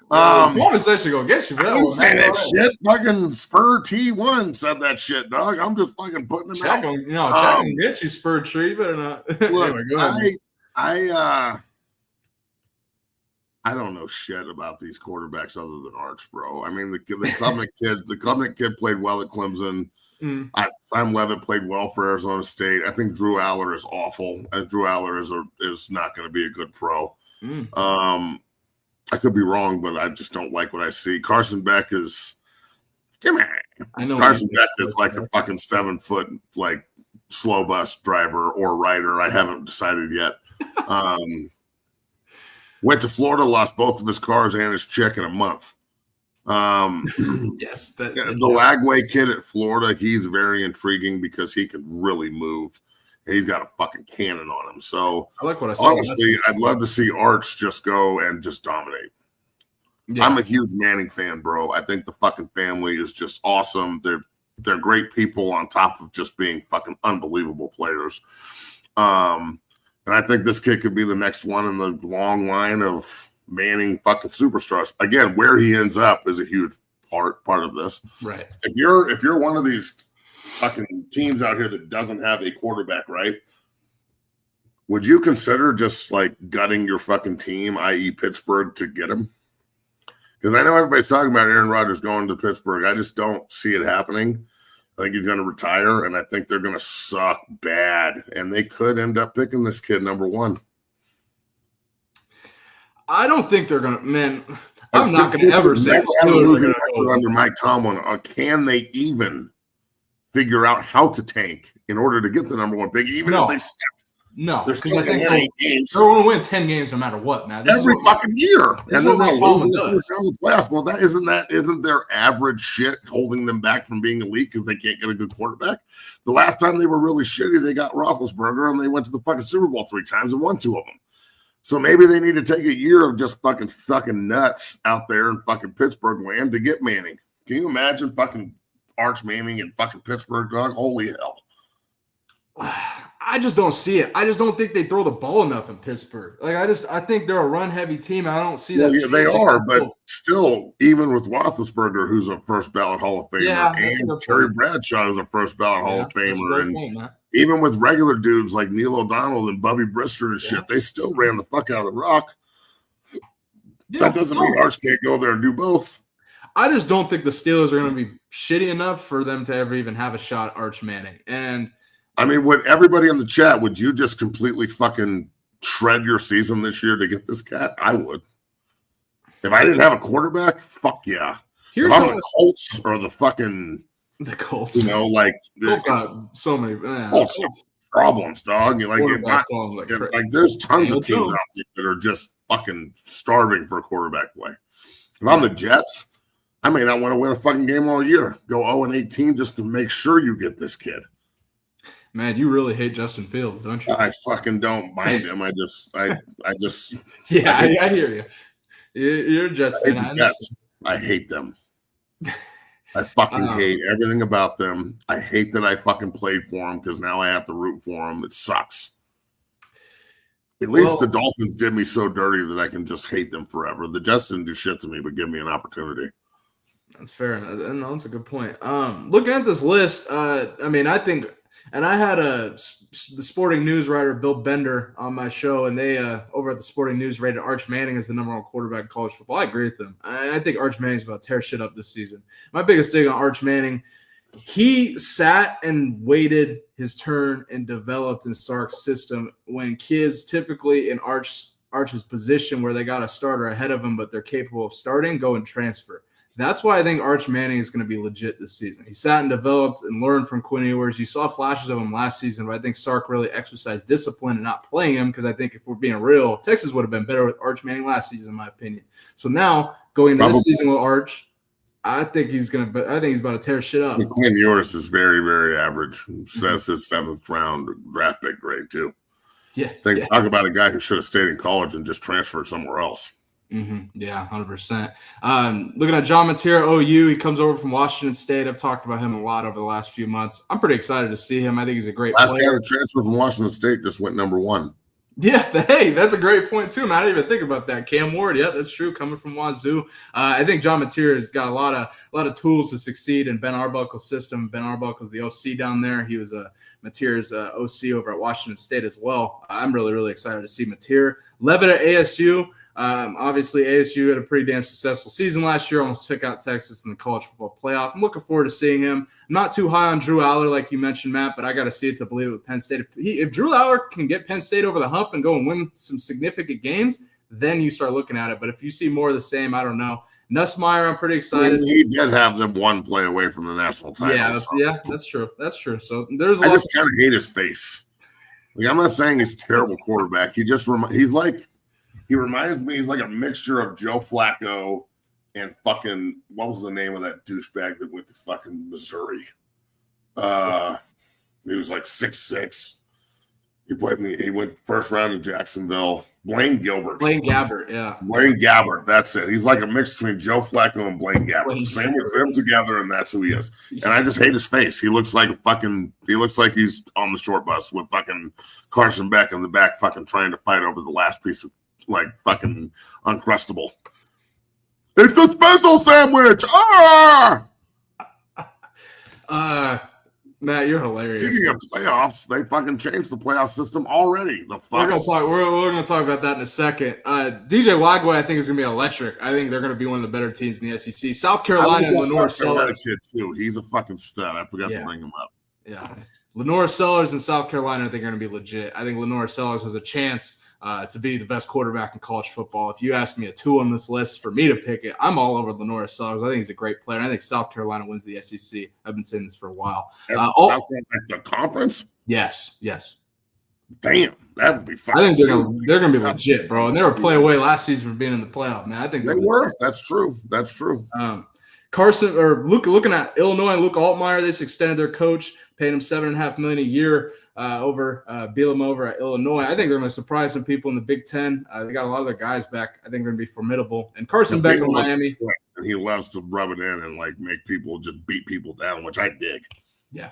Conversation gonna get you for that one. Say that shit. Fucking Spur T1 said that shit, dog. I'm just fucking putting it out. Check and get you, Spur Tree. You better not. Look, anyway, go ahead. I don't know shit about these quarterbacks other than Arch, bro. I mean, the Klubnik kid played well at Clemson. Sam Levitt played well for Arizona State. I think Drew Aller is awful. Drew Aller is not going to be a good pro. I could be wrong, but I just don't like what I see. Carson Beck is Carson Beck is like a fucking 7-foot slow bus driver or rider. I haven't decided yet. Went to Florida, lost both of his cars and his chick in a month. Yes, the Lagway kid at Florida, he's very intriguing because he can really move. And he's got a fucking cannon on him. So I like what I saw. Honestly, I'd love to see Arch just go and just dominate. Yeah. I'm a huge Manning fan, bro. I think the fucking family is just awesome. They're great people on top of just being fucking unbelievable players. And I think this kid could be the next one in the long line of Manning fucking superstars. Again, where he ends up is a huge part of this. Right. If you're one of these fucking teams out here that doesn't have a quarterback, right? Would you consider just like gutting your fucking team, i.e. Pittsburgh, to get him? Because I know everybody's talking about Aaron Rodgers going to Pittsburgh. I just don't see it happening. I think he's going to retire, and I think they're going to suck bad. And they could end up picking this kid number 1. I don't think they're going to – man, I'm not going to ever say under Mike Tomlin. Can they even figure out how to tank in order to get the number 1 pick, even if they suck? No, because I think they're going to win 10 games no matter what, man. Every fucking year. And then they'll lose in the playoffs. Well, isn't their average shit holding them back from being elite because they can't get a good quarterback? The last time they were really shitty, they got Roethlisberger, and they went to the fucking Super Bowl 3 times and won 2 of them. So maybe they need to take a year of just fucking sucking nuts out there in fucking Pittsburgh land to get Manning. Can you imagine fucking Arch Manning in fucking Pittsburgh, dog? Holy hell. I just don't see it. I just don't think they throw the ball enough in Pittsburgh. I think they're a run-heavy team. I don't see that. Well, yeah, they are, but still, even with Roethlisberger, who's a first-ballot Hall of Famer, and Terry Bradshaw is a first-ballot Hall of Famer, and even with regular dudes like Neil O'Donnell and Bubby Brister and shit, they still ran the fuck out of the rock. Yeah, that doesn't mean Arch can't go there and do both. I just don't think the Steelers are going to be shitty enough for them to ever even have a shot at Arch Manning. And I mean, would everybody in the chat, would you just completely fucking shred your season this year to get this cat? I would. If I didn't have a quarterback, fuck yeah. If I'm the Colts or the Colts, you know, like Colts got so many Colts problems, dog. Like there's tons of teams out there that are just fucking starving for a quarterback play. If I'm the Jets, I may not want to win a fucking game all year. Go 0-18 just to make sure you get this kid. Man, you really hate Justin Fields, don't you? I fucking don't mind him. I just yeah, I hear you. You're a Jets fan. I hate them. I fucking hate everything about them. I hate that I fucking played for them because now I have to root for them. It sucks. At least the Dolphins did me so dirty that I can just hate them forever. The Jets didn't do shit to me, but give me an opportunity. That's fair. No, that's a good point. Looking at this list, I mean, I think – and I had the Sporting News writer Bill Bender on my show, and they over at the Sporting News rated Arch Manning as the number 1 quarterback in college football. I agree with them. I think Arch Manning's about to tear shit up this season. My biggest thing on Arch Manning, he sat and waited his turn and developed in Sark's system when kids typically in Arch's position where they got a starter ahead of him but they're capable of starting, go and transfer. That's why I think Arch Manning is going to be legit this season. He sat and developed and learned from Quinn Ewers. You saw flashes of him last season, but I think Sark really exercised discipline and not playing him because I think if we're being real, Texas would have been better with Arch Manning last season, in my opinion. So now going into this season with Arch, I think he's about to tear shit up. Quinn Ewers is very, very average. Says his 7th round draft pick grade too. Yeah. Talk about a guy who should have stayed in college and just transferred somewhere else. Mm-hmm. Yeah, 100%. Looking at John Mateer, OU, he comes over from Washington State. I've talked about him a lot over the last few months. I'm pretty excited to see him. I think he's a great player. Last guy to transfer from Washington State just went number 1. Yeah, hey, that's a great point too, man. I didn't even think about that. Cam Ward, yeah, that's true. Coming from Wazoo, I think John Mateer has got a lot of tools to succeed in Ben Arbuckle's system. Ben Arbuckle's the OC down there. He was Mateer's OC over at Washington State as well. I'm really, really excited to see Mateer. Levitt at ASU. Obviously, ASU had a pretty damn successful season last year, almost took out Texas in the college football playoff. I'm looking forward to seeing him. I'm not too high on Drew Aller, like you mentioned, Matt, but I got to see it to believe it with Penn State. If Drew Aller can get Penn State over the hump and go and win some significant games, then you start looking at it. But if you see more of the same, I don't know. Nussmeier, I'm pretty excited. He did have them 1 play away from the national title. Yeah, that's true. That's true. So there's I just kind of hate his face. Like, I'm not saying he's a terrible quarterback. He's like He reminds me, he's like a mixture of Joe Flacco and fucking, what was the name of that douchebag that went to fucking Missouri? He was like 6'6". He went first round to Jacksonville. Blaine Gabbert, yeah. Blaine Gabbert, that's it. He's like a mix between Joe Flacco and Blaine Gabbert. Same with them together, and that's who he is. And I just hate his face. He looks like he's on the short bus with fucking Carson Beck in the back, fucking trying to fight over the last piece of like fucking Uncrustable. It's a special sandwich. Matt, you're hilarious. Speaking of playoffs, they fucking changed the playoff system already. The We're gonna talk about that in a second. DJ Wagway, I think, is gonna be electric. I think they're gonna be one of the better teams in the SEC. South Carolina and Lenore Sellers. Kid too. He's a fucking stud. I forgot to bring him up. Yeah, Lenore Sellers and South Carolina, I think, are gonna be legit. I think Lenore Sellers has a chance to be the best quarterback in college football. If you ask me a 2 on this list for me to pick it, I'm all over Lenore Sellers. I think he's a great player. I think South Carolina wins the SEC. I've been saying this for a while. The conference? Yes. Damn, that would be fun. I think they're gonna be legit, bro. And they were play away last season for being in the playoff, man. I think they were. That's true. Carson or looking at Illinois, Luke Altmaier, they just extended their coach, paid him $7.5 million a year Bielema over at Illinois. I think they're going to surprise some people in the Big Ten. They got a lot of their guys back. I think they're going to be formidable. And Carson Beck in Miami. And he loves to rub it in and like make people just beat people down, which I dig. Yeah,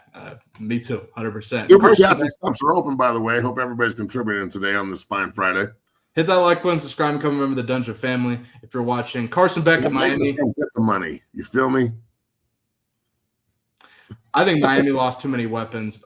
me too, 100%. Super chat subs are open, by the way. Hope everybody's contributing today on this fine Friday. Hit that like button, subscribe, and come remember the Dungeon family. If you're watching, Carson Beck in Miami. Get the money. You feel me? I think Miami lost too many weapons,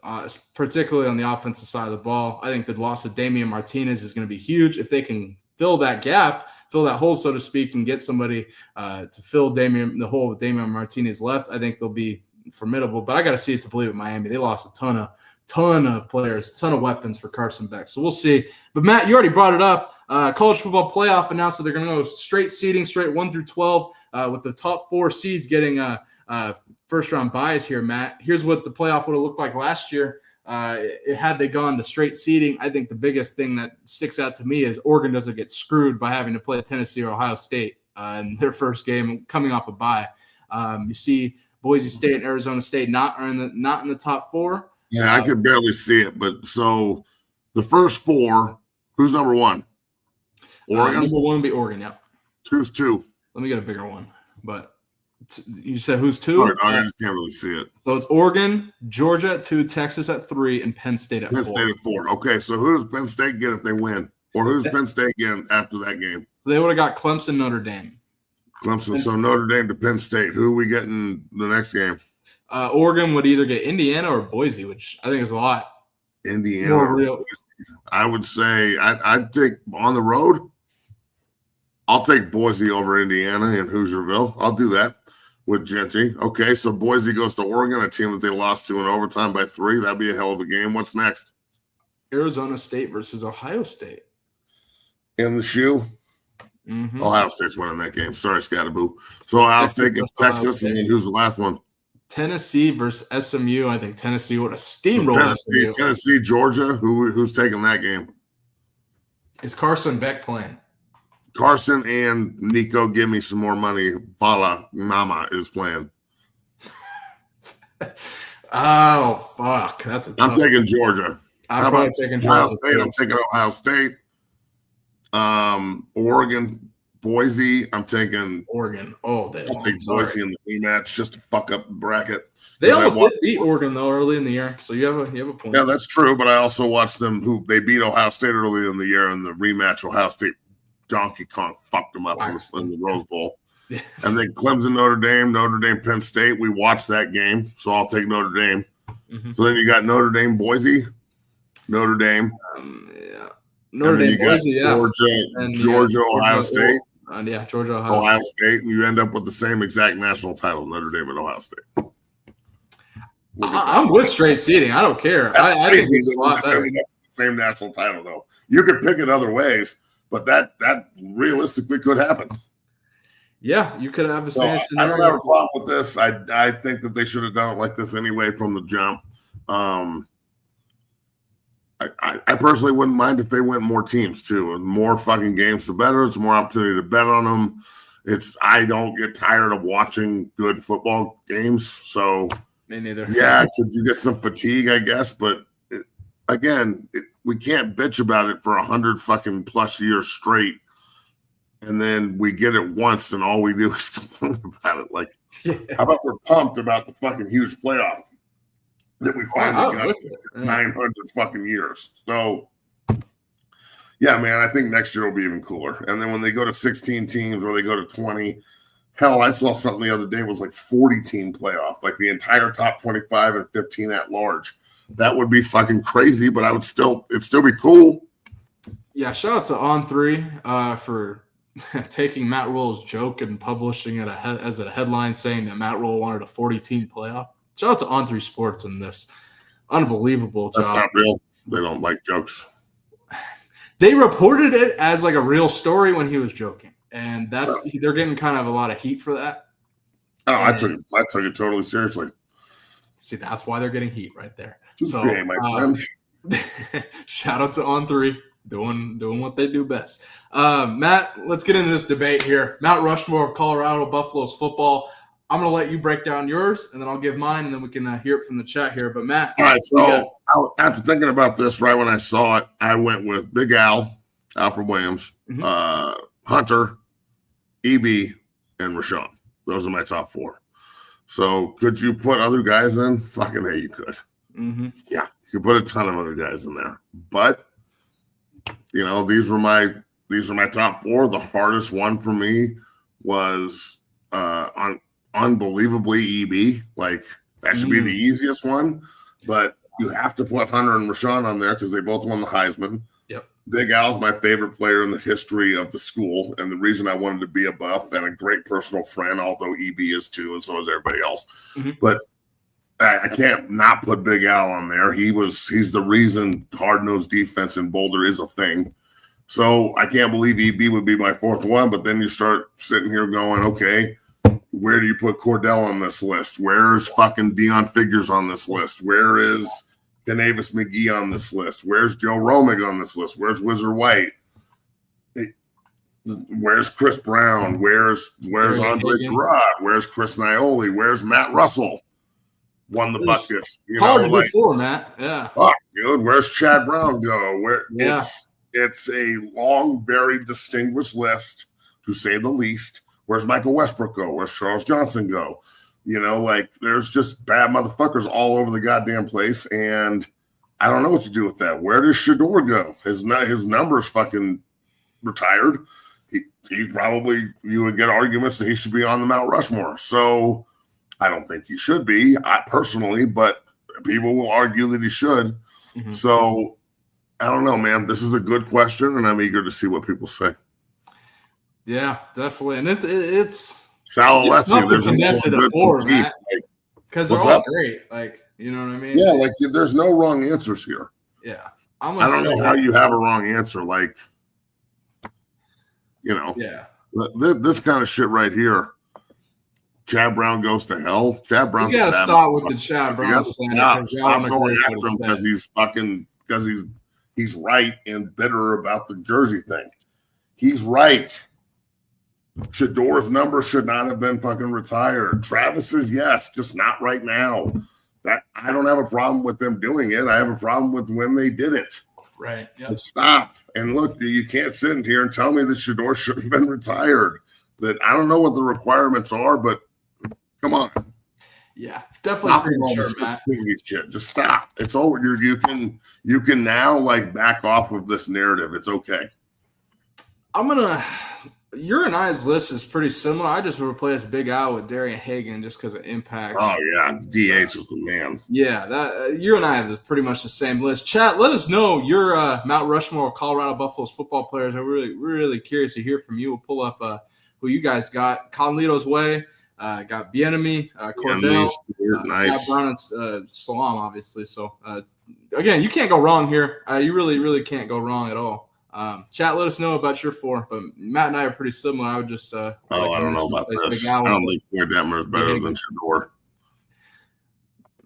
particularly on the offensive side of the ball. I think the loss of Damian Martinez is going to be huge. If they can fill that gap, fill that hole, so to speak, and get somebody to fill the hole with Damian Martinez left, I think they'll be formidable. But I got to see it to believe it. Miami, they lost a ton of players, ton of weapons for Carson Beck. So we'll see. But Matt, you already brought it up. College football playoff announced that they're going to go straight seeding, straight 1 through 12, with the top 4 seeds getting first round buys here, Matt. Here's what the playoff would have looked like last year. Had they gone to straight seeding, I think the biggest thing that sticks out to me is Oregon doesn't get screwed by having to play Tennessee or Ohio State in their first game coming off a bye. You see Boise State and Arizona State not in the top 4. Yeah, I could barely see it. But so the first 4, who's number 1? Oregon. Number 1 would be Oregon. Yep. Who's 2? Let me get a bigger one. But you said who's 2? Sorry, I just can't really see it. So it's Oregon, Georgia at 2, Texas at 3, and Penn State at 4. Penn State at 4. Okay, so who does Penn State get if they win? Or who's Penn State get after that game? So they would have got Clemson, Notre Dame. Clemson. So Notre Dame to Penn State. Who are we getting the next game? Oregon would either get Indiana or Boise, which I think is a lot. Indiana. Or Boise. I would say I'd take on the road. I'll take Boise over Indiana in Hoosierville. I'll do that with Genty. Okay, so Boise goes to Oregon, a team that they lost to in overtime by 3. That'd be a hell of a game. What's next? Arizona State versus Ohio State. In the shoe? Mm-hmm. Ohio State's winning that game. Sorry, Scattaboo. So Ohio State gets Texas, and then who's the last one? Tennessee versus SMU. I think Tennessee would have steamrolled SMU. Tennessee, Georgia. Who's taking that game? Is Carson Beck playing? Carson and Nico, give me some more money. Fala Mama is playing. Oh, fuck. I'm taking Georgia. I'm probably taking Ohio State. I'm taking Ohio State. Oregon, Boise. I'm taking Oregon all day. I'll take Boise in the rematch just to fuck up the bracket. They almost did beat Oregon though early in the year, so you have a point. Yeah, that's true. But I also watched them. They beat Ohio State early in the year in the rematch. Ohio State Donkey Kong fucked them up in the Rose Bowl. Yeah. And then Clemson, Notre Dame, Penn State. We watched that game, so I'll take Notre Dame. Mm-hmm. So then you got Notre Dame, Boise, Notre Dame. Notre Dame, Boise, Georgia, Ohio State. Georgia, Ohio State. And you end up with the same exact national title, Notre Dame and Ohio State. I'm with straight seeding. I don't care. I think it's a lot better. Same national title, though. You could pick it other ways, but that realistically could happen. Yeah, you could have a scenario. I don't have a problem with this. I think that they should have done it like this anyway from the jump. I personally wouldn't mind if they went more teams too. And more fucking games, the better. It's more opportunity to bet on them. I don't get tired of watching good football games. So me neither. Yeah, could you get some fatigue, I guess? But we can't bitch about it for 100 fucking plus years straight. And then we get it once, and all we do is complain about it. Like, how about we're pumped about the fucking huge playoff that we finally got 900 fucking years. So, yeah, man, I think next year will be even cooler. And then when they go to 16 teams or they go to 20, hell, I saw something the other day was like 40-team playoff, like the entire top 25 and 15 at large. That would be fucking crazy, but it'd still be cool. Yeah, shout out to On3 for taking Matt Rule's joke and publishing it as a headline saying that Matt Rule wanted a 40-team playoff. Shout out to On3 Sports in this. Unbelievable job. That's not real. They don't like jokes. They reported it as like a real story when he was joking. And they're getting kind of a lot of heat for that. Oh, I took it totally seriously. See, that's why they're getting heat right there. Okay, my friend. Shout out to On3 doing what they do best. Matt, let's get into this debate here. Mount Rushmore of Colorado Buffaloes football. I'm going to let you break down yours, and then I'll give mine, and then we can hear it from the chat here. But, Matt. All right, so after thinking about this right when I saw it, I went with Big Al, Alfred Williams, Hunter, EB, and Rashawn. Those are my top four. So could you put other guys in? Fucking hey, you could. Mm-hmm. Yeah, you could put a ton of other guys in there. But, these were my top four. The hardest one for me was unbelievably EB. Like, that should be the easiest one. But you have to put Hunter and Rashawn on there because they both won the Heisman. Yep. Big Al's my favorite player in the history of the school, and the reason I wanted to be a Buff and a great personal friend, although EB is too, and so is everybody else. Mm-hmm. But I can't not put Big Al on there. He's the reason hard-nosed defense in Boulder is a thing. So I can't believe EB would be my fourth one, but then you start sitting here going, okay, where do you put Cordell on this list? Where's fucking Deion Figures on this list? Where is Denavis McGee on this list? Where's Joe Romig on this list? Where's Whizzer White? Where's Chris Brown? Where's Andre Gerard? Where's Chris Nioli? Where's Matt Russell? Won the Butkus. Hard before, Matt. Yeah. Fuck, dude. Where's Chad Brown go? It's a long, very distinguished list, to say the least. Where's Michael Westbrook go? Where's Charles Johnson go? There's just bad motherfuckers all over the goddamn place, and I don't know what to do with that. Where does Shador go? His number's fucking retired. He probably, you would get arguments that he should be on the Mount Rushmore. So I don't think he should be, personally, but people will argue that he should. Mm-hmm. So I don't know, man. This is a good question, and I'm eager to see what people say. Yeah, definitely. And it's Sal Alessi, there's a four, Matt, because they're all great. Like, you know what I mean? Yeah, like there's no wrong answers here. Yeah. I don't know how you have a wrong answer. Like, yeah. This kind of shit right here. Chad Brown goes to hell. Chad Brown's you gotta stop with the Chad Brown slander. Stop going after him because he's right and bitter about the jersey thing. He's right. Shador's number should not have been fucking retired. Travis's, yes, just not right now. That I don't have a problem with them doing it. I have a problem with when they did it. Right. Yeah. Stop. And look, you can't sit in here and tell me that Shador should have been retired. That I don't know what the requirements are, but come on. Yeah, definitely premature, Matt. Just stop. It's over. You can now back off of this narrative. It's okay. Your and I's list is pretty similar. I just replaced Big Al with Darian Hagan just because of impact. Oh yeah, DH is the man. Yeah, that you and I have pretty much the same list. Chat, let us know your Mount Rushmore Colorado Buffaloes football players. I'm really curious to hear from you. We'll pull up who you guys got. Conlito's way. Got Bieniemy, Cordell, nice. Brown, and Salam, obviously. So again, you can't go wrong here. You really can't go wrong at all. Chat, let us know about your four. But Matt and I are pretty similar. I would just I don't know about this. I don't think Detmer is better than Shador.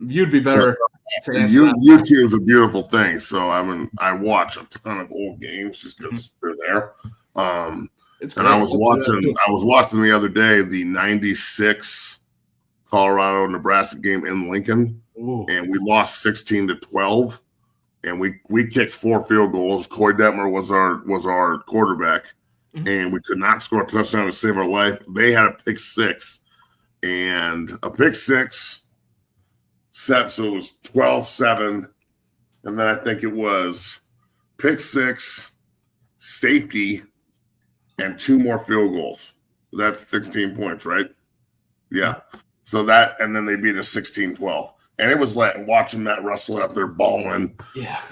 You'd be better. to answer that. YouTube's a beautiful thing. So I watch a ton of old games just because they're there. It's and great. I was watching the other day the '96 Colorado-Nebraska game in Lincoln, and we lost 16-12. And we kicked 4 field goals. Coy Detmer was our quarterback, and we could not score a touchdown to save our life. They had a pick six, and a pick six set, so it was 12-7, and then I think it was pick six, safety, and 2 more field goals. That's 16 points, right? Yeah. So that, and then they beat us 16-12. And it was like watching Matt Russell out there balling,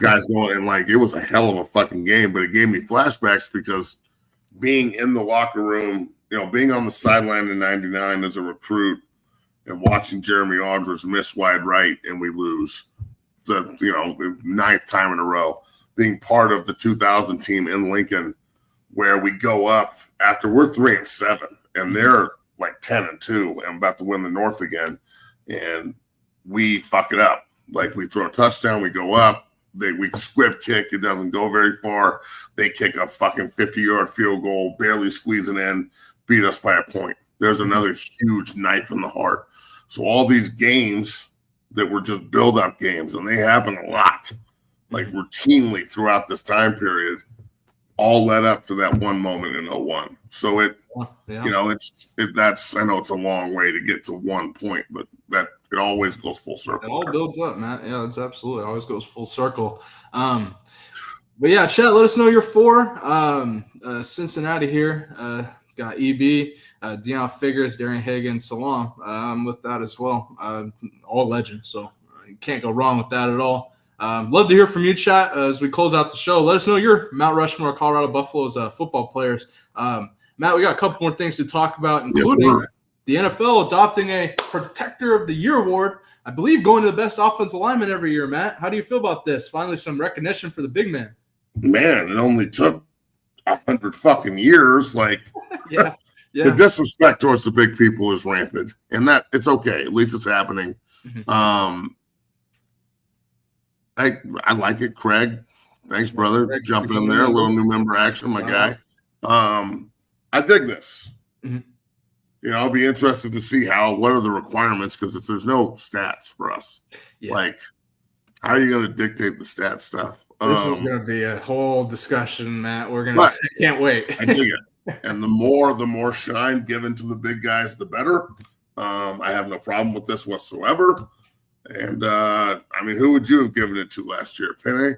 guys going, and like it was a hell of a fucking game. But it gave me flashbacks because being in the locker room, being on the sideline in '99 as a recruit and watching Jeremy Aldridge miss wide right and we lose the 9th time in a row. Being part of the 2000 team in Lincoln where we go up after we're 3-7 and they're like 10-2 and about to win the North again, and we fuck it up. Like we throw a touchdown, we go up, we squib kick, it doesn't go very far. They kick a fucking 50-yard field goal, barely squeezing in, beat us by a point. There's another huge knife in the heart. So all these games that were just build-up games, and they happen a lot, like routinely throughout this time period, all led up to that one moment in 01. So I know it's a long way to get to one point, but that it always goes full circle. It all builds up, man. Yeah, it's absolutely always goes full circle. But yeah, chat, let us know your 4. Cincinnati here. It's got EB, Deion Figures, Darian Higgins, Salam. I'm with that as well. All legends, so you can't go wrong with that at all. Love to hear from you, chat, as we close out the show. Let us know your Mount Rushmore, Colorado Buffaloes football players. Matt, we got a couple more things to talk about, including the NFL adopting a Protector of the Year award. I believe going to the best offensive lineman every year, Matt. How do you feel about this? Finally, some recognition for the big man. Man, it only took 100 fucking years. Like, yeah. The disrespect towards the big people is rampant, and that it's okay. At least it's happening. I like it, Craig. Thanks, brother. Jump in there, a little new member action, my guy. I dig this. I'll be interested to see what are the requirements, because there's no stats for us. Like, how are you going to dictate the stat stuff? This is going to be a whole discussion, Matt. I can't wait. I dig it. And the more shine given to the big guys, the better. I have no problem with this whatsoever. And who would you have given it to last year? Penny?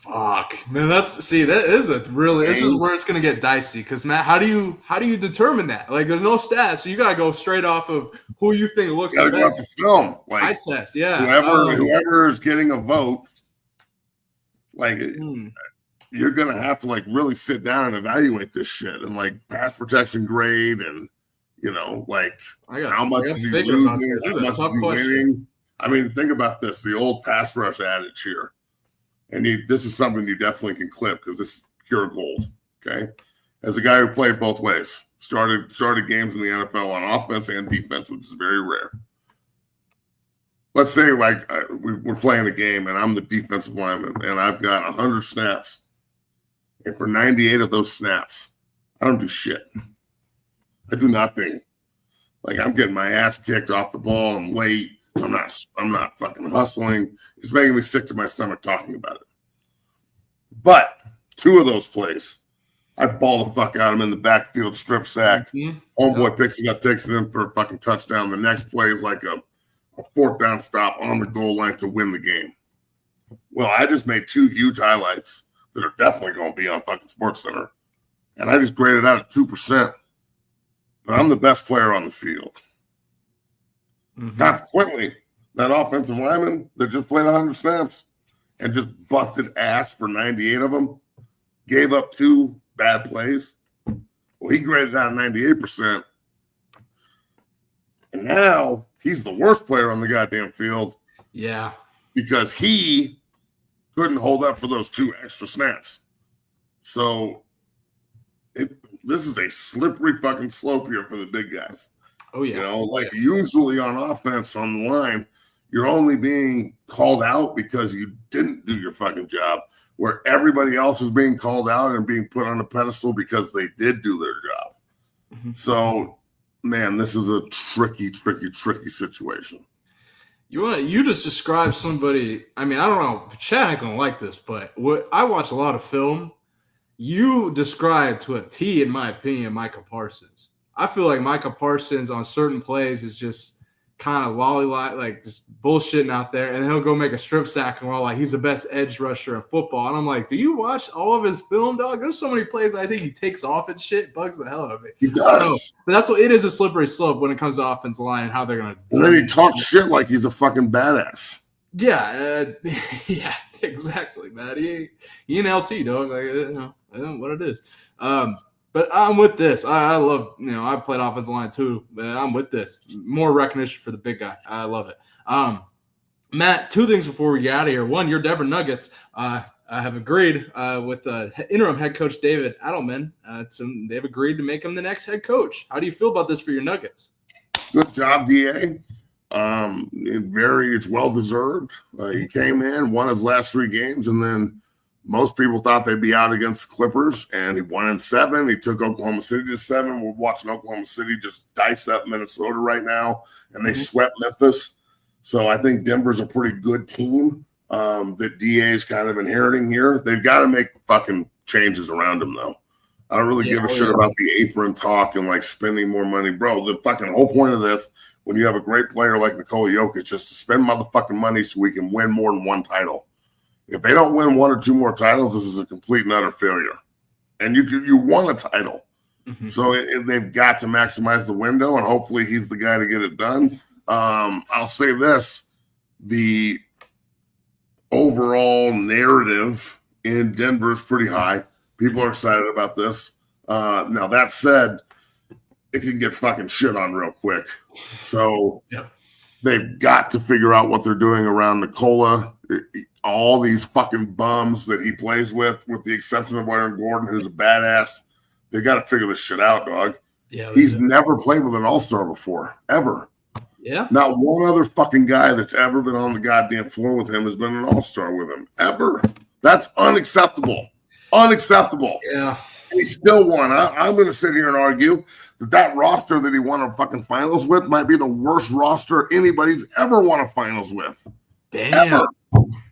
Fuck, man. This is where it's gonna get dicey. Because Matt, how do you determine that? Like, there's no stats, so you gotta go straight off of who you think looks the best. The film, like eye test, yeah. Whoever is getting a vote, like you're gonna have to like really sit down and evaluate this shit and like pass protection grade and how much is he losing, how much is he winning. I mean, think about this: the old pass rush adage here. And this is something you definitely can clip because this is pure gold, okay? As a guy who played both ways, started games in the NFL on offense and defense, which is very rare. Let's say we're playing a game and I'm the defensive lineman and I've got 100 snaps. And for 98 of those snaps, I don't do shit. I do nothing. Like, I'm getting my ass kicked off the ball. I'm late. I'm not fucking hustling. It's making me sick to my stomach talking about it. But 2 of those plays, I ball the fuck out of him in the backfield, strip sack. Homeboy picks it up, takes it in for a fucking touchdown. The next play is like a 4th down stop on the goal line to win the game. Well, I just made 2 huge highlights that are definitely going to be on fucking SportsCenter. And I just graded out at 2%. But I'm the best player on the field. Consequently, that offensive lineman that just played 100 snaps and just busted ass for 98 of them, gave up 2 bad plays. Well, he graded out 98%. And now he's the worst player on the goddamn field. Yeah. Because he couldn't hold up for those 2 extra snaps. So this is a slippery fucking slope here for the big guys. Oh, yeah. Usually on offense on the line, You're only being called out because you didn't do your fucking job, where everybody else is being called out and being put on a pedestal because they did do their job. Mm-hmm. So, man, this is a tricky situation. You just described somebody. I mean, I don't know. Chad ain't gonna like this, but I watch a lot of film. You described to a T, in my opinion, Micah Parsons. I feel like Micah Parsons on certain plays is just kind of lollygag, like just bullshitting out there, and he'll go make a strip sack and we're all like, he's the best edge rusher in football. And I'm like, do you watch all of his film, dog? There's so many plays I think he takes off and shit, bugs the hell out of me. He does. But that's what it is, a slippery slope when it comes to offensive line and how they're gonna. And then he talks shit like he's a fucking badass. Yeah, yeah, exactly, man. He an LT, dog. Like, what it is. But I'm with this. I love, I played offensive line too, but I'm with this. More recognition for the big guy. I love it. Matt, two things before we get out of here. One, your Denver Nuggets have agreed with interim head coach David Adelman. They've agreed to make him the next head coach. How do you feel about this for your Nuggets? Good job, DA. It's well-deserved. He came in, won his last 3 games, and then most people thought they'd be out against Clippers, and he won in 7. He took Oklahoma City to 7. We're watching Oklahoma City just dice up Minnesota right now, and they swept Memphis. So I think Denver's a pretty good team that DA is kind of inheriting here. They've got to make fucking changes around him, though. I don't really give a shit about the apron talk and, like, spending more money. Bro, the fucking whole point of this, when you have a great player like Nikola Jokic, just to spend motherfucking money so we can win more than one title. If they don't win 1 or 2 more titles, this is a complete and utter failure. And you won a title. Mm-hmm. So they've got to maximize the window, and hopefully he's the guy to get it done. I'll say this. The overall narrative in Denver is pretty high. People are excited about this. Now, that said, it can get fucking shit on real quick. So they've got to figure out what they're doing around Nikola. All these fucking bums that he plays with the exception of Aaron Gordon, who's a badass. They got to figure this shit out, dog. Yeah, he's never played with an all-star before, ever. Yeah. Not one other fucking guy that's ever been on the goddamn floor with him has been an all-star with him, ever. That's unacceptable. Unacceptable. Yeah. And he still won. I'm going to sit here and argue that roster that he won a fucking finals with might be the worst roster anybody's ever won a finals with. Damn.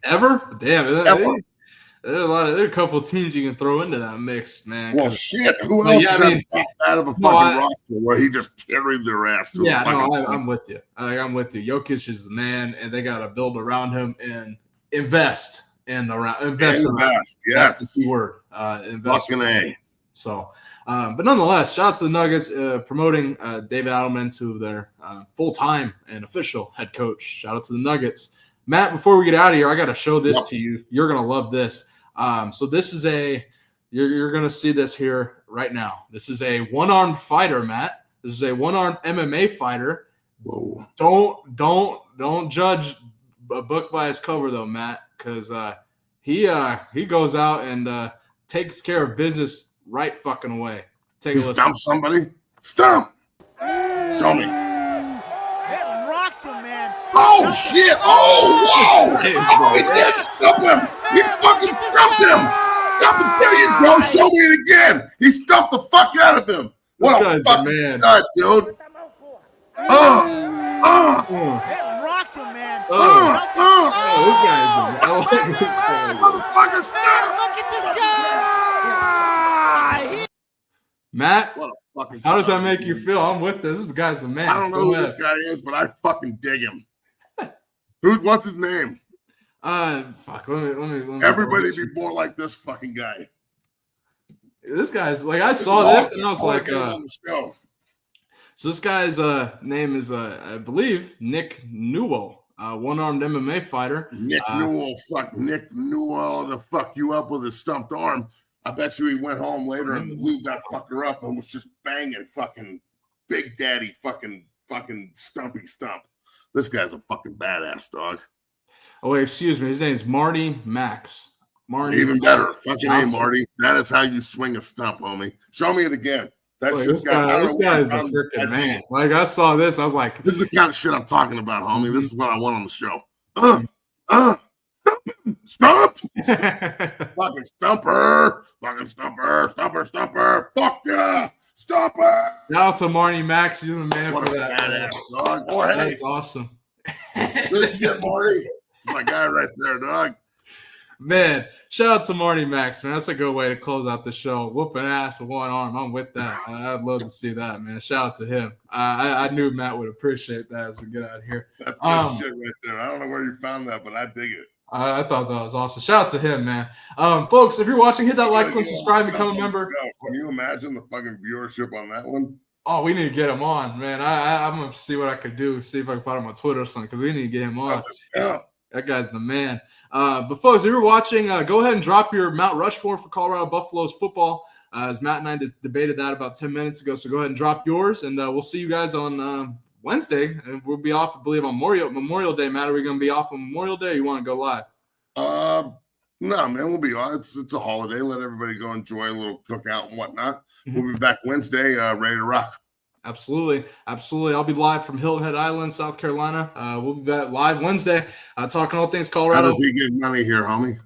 Ever? Damn. Ever. There are a couple of teams you can throw into that mix, man. Well, shit. Who else out of a fucking roster where he just carried their ass to I'm with you. I'm with you. Jokic is the man, and they got to build around him and invest. Invest. Yes. That's the key word. Invest. Fucking A. So, but nonetheless, shout out to the Nuggets promoting David Adelman to their full-time and official head coach. Shout out to the Nuggets. Matt, before we get out of here, I got to show this to you. You're going to love this. So this is you're going to see this here right now. This is a one-armed fighter, Matt. This is a one-armed MMA fighter. Whoa. Don't judge a book by its cover, though, Matt, because he goes out and takes care of business right fucking away. Take a listen. Stomp somebody? Stomp. Show me. Oh, shit. Oh, whoa. Oh, he did stump him. He fucking stumped him. There you go. Show me it again. He stumped the fuck out of him. What a fucking stud, dude. This guy is the man. Motherfucker, stop. Look at this guy. Matt, what a fucking how does that make you feel? I'm with this. This guy's the man. I don't know who this guy is, but I fucking dig him. What's his name? Fuck. Let me. Everybody be more like this fucking guy. This guy's like, I saw this and I was like, so this guy's name is I believe Nick Newell, one-armed MMA fighter. Nick Newell, Nick Newell to fuck you up with his stumped arm. I bet you he went home later and lubed that fucker up and was just banging fucking Big Daddy fucking stumpy stump. This guy's a fucking badass, dog. Oh, wait, excuse me. His name is Marty Max. Marty. Even better. Fucking name, Marty. That is how you swing a stump, homie. Show me it again. That's Like, just this guy is the freaking man. Like, I saw this, I was like, this is the kind of shit I'm talking about, homie. This is what I want on the show. Stop him! Stop! Fucking stumper! Fucking stumper! Stumper! Stumper! Fuck yeah! Stumper! Shout out to Marnie Max. You're the man What for a that. badass, dog. Go ahead. That's awesome. Good shit, Marty. That's my guy right there, dog. Man, shout out to Marty Max, man. That's a good way to close out the show. Whooping ass with one arm. I'm with that. I'd love to see that, man. Shout out to him. I knew Matt would appreciate that as we get out of here. That's good shit right there. I don't know where you found that, but I dig it. I thought that was awesome. Shout out to him, man. Folks, if you're watching, hit that like button, subscribe, become a member. Can you imagine the fucking viewership on that one? Oh, we need to get him on, man. I'm going to see what I could do, see if I can find him on Twitter or something, because we need to get him on. Yeah. That guy's the man. But folks, if you're watching, go ahead and drop your Mount Rushmore for Colorado Buffaloes football. As Matt and I debated that about 10 minutes ago. So go ahead and drop yours, and we'll see you guys on Wednesday. And we'll be off, I believe, on Memorial Day. Matt, are we going to be off on Memorial Day, or you want to go live? No, man, we'll be on. It's a holiday. Let everybody go enjoy a little cookout and whatnot. We'll be back Wednesday, ready to rock. Absolutely. I'll be live from Hilton Head Island, South Carolina. We'll be back live Wednesday, talking all things Colorado. How does he get money here, homie?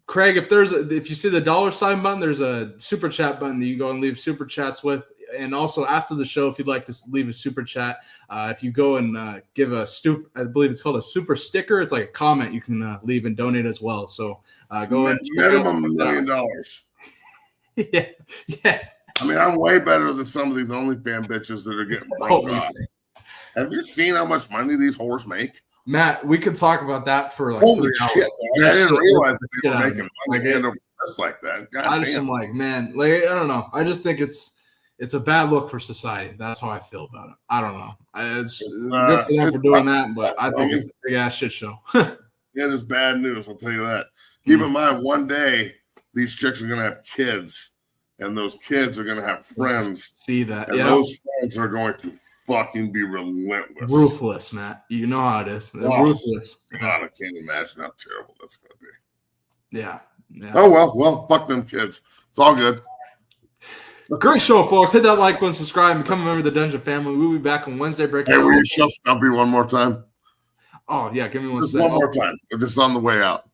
Craig, if you see the $sign button, there's a super chat button that you go and leave super chats with. And also after the show, if you'd like to leave a super chat, if you go and give I believe it's called a super sticker. It's like a comment you can leave and donate as well. So go and minimum $1 million. yeah. I mean, I'm way better than some of these OnlyFans bitches that are getting broke off. Have you seen how much money these whores make? Matt, we could talk about that for like holy 3 shit! hours. I didn't realize that they were making money like that. God I just am like, man, like I don't know. I just think it's a bad look for society. That's how I feel about it. I don't know. It's good for them for doing that, but I think it's a big ass shit show. It is bad news. I'll tell you that. Keep in mind, one day these chicks are gonna have kids. And those kids are going to have friends. See that? And those friends are going to fucking be relentless. Ruthless, Matt. You know how it is. Ruthless. God, I can't imagine how terrible that's going to be. Yeah. Oh, well, fuck them kids. It's all good. Great show, folks. Hit that like button, subscribe, and become a member of the Dungeon family. We'll be back on Wednesday. Hey, will you show Stumpy one more time? Oh, yeah. Give me one Just second. one more time. We're just on the way out.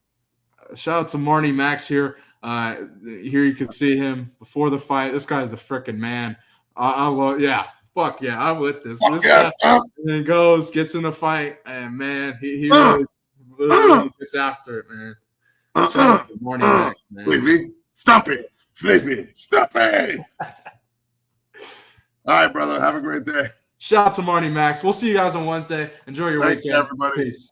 Shout out to Marnie Max here. Here you can see him before the fight. This guy's a freaking man. I love, yeah. Fuck yeah, I'm with this. This guy, and then goes, gets in the fight, and man, he really gets after it, man. Shout out to Marnie Max, man. Sleepy, stop it. Sleepy, stop it. All right, brother. Have a great day. Shout out to Marnie Max. We'll see you guys on Wednesday. Enjoy your Thanks, weekend. everybody. Peace.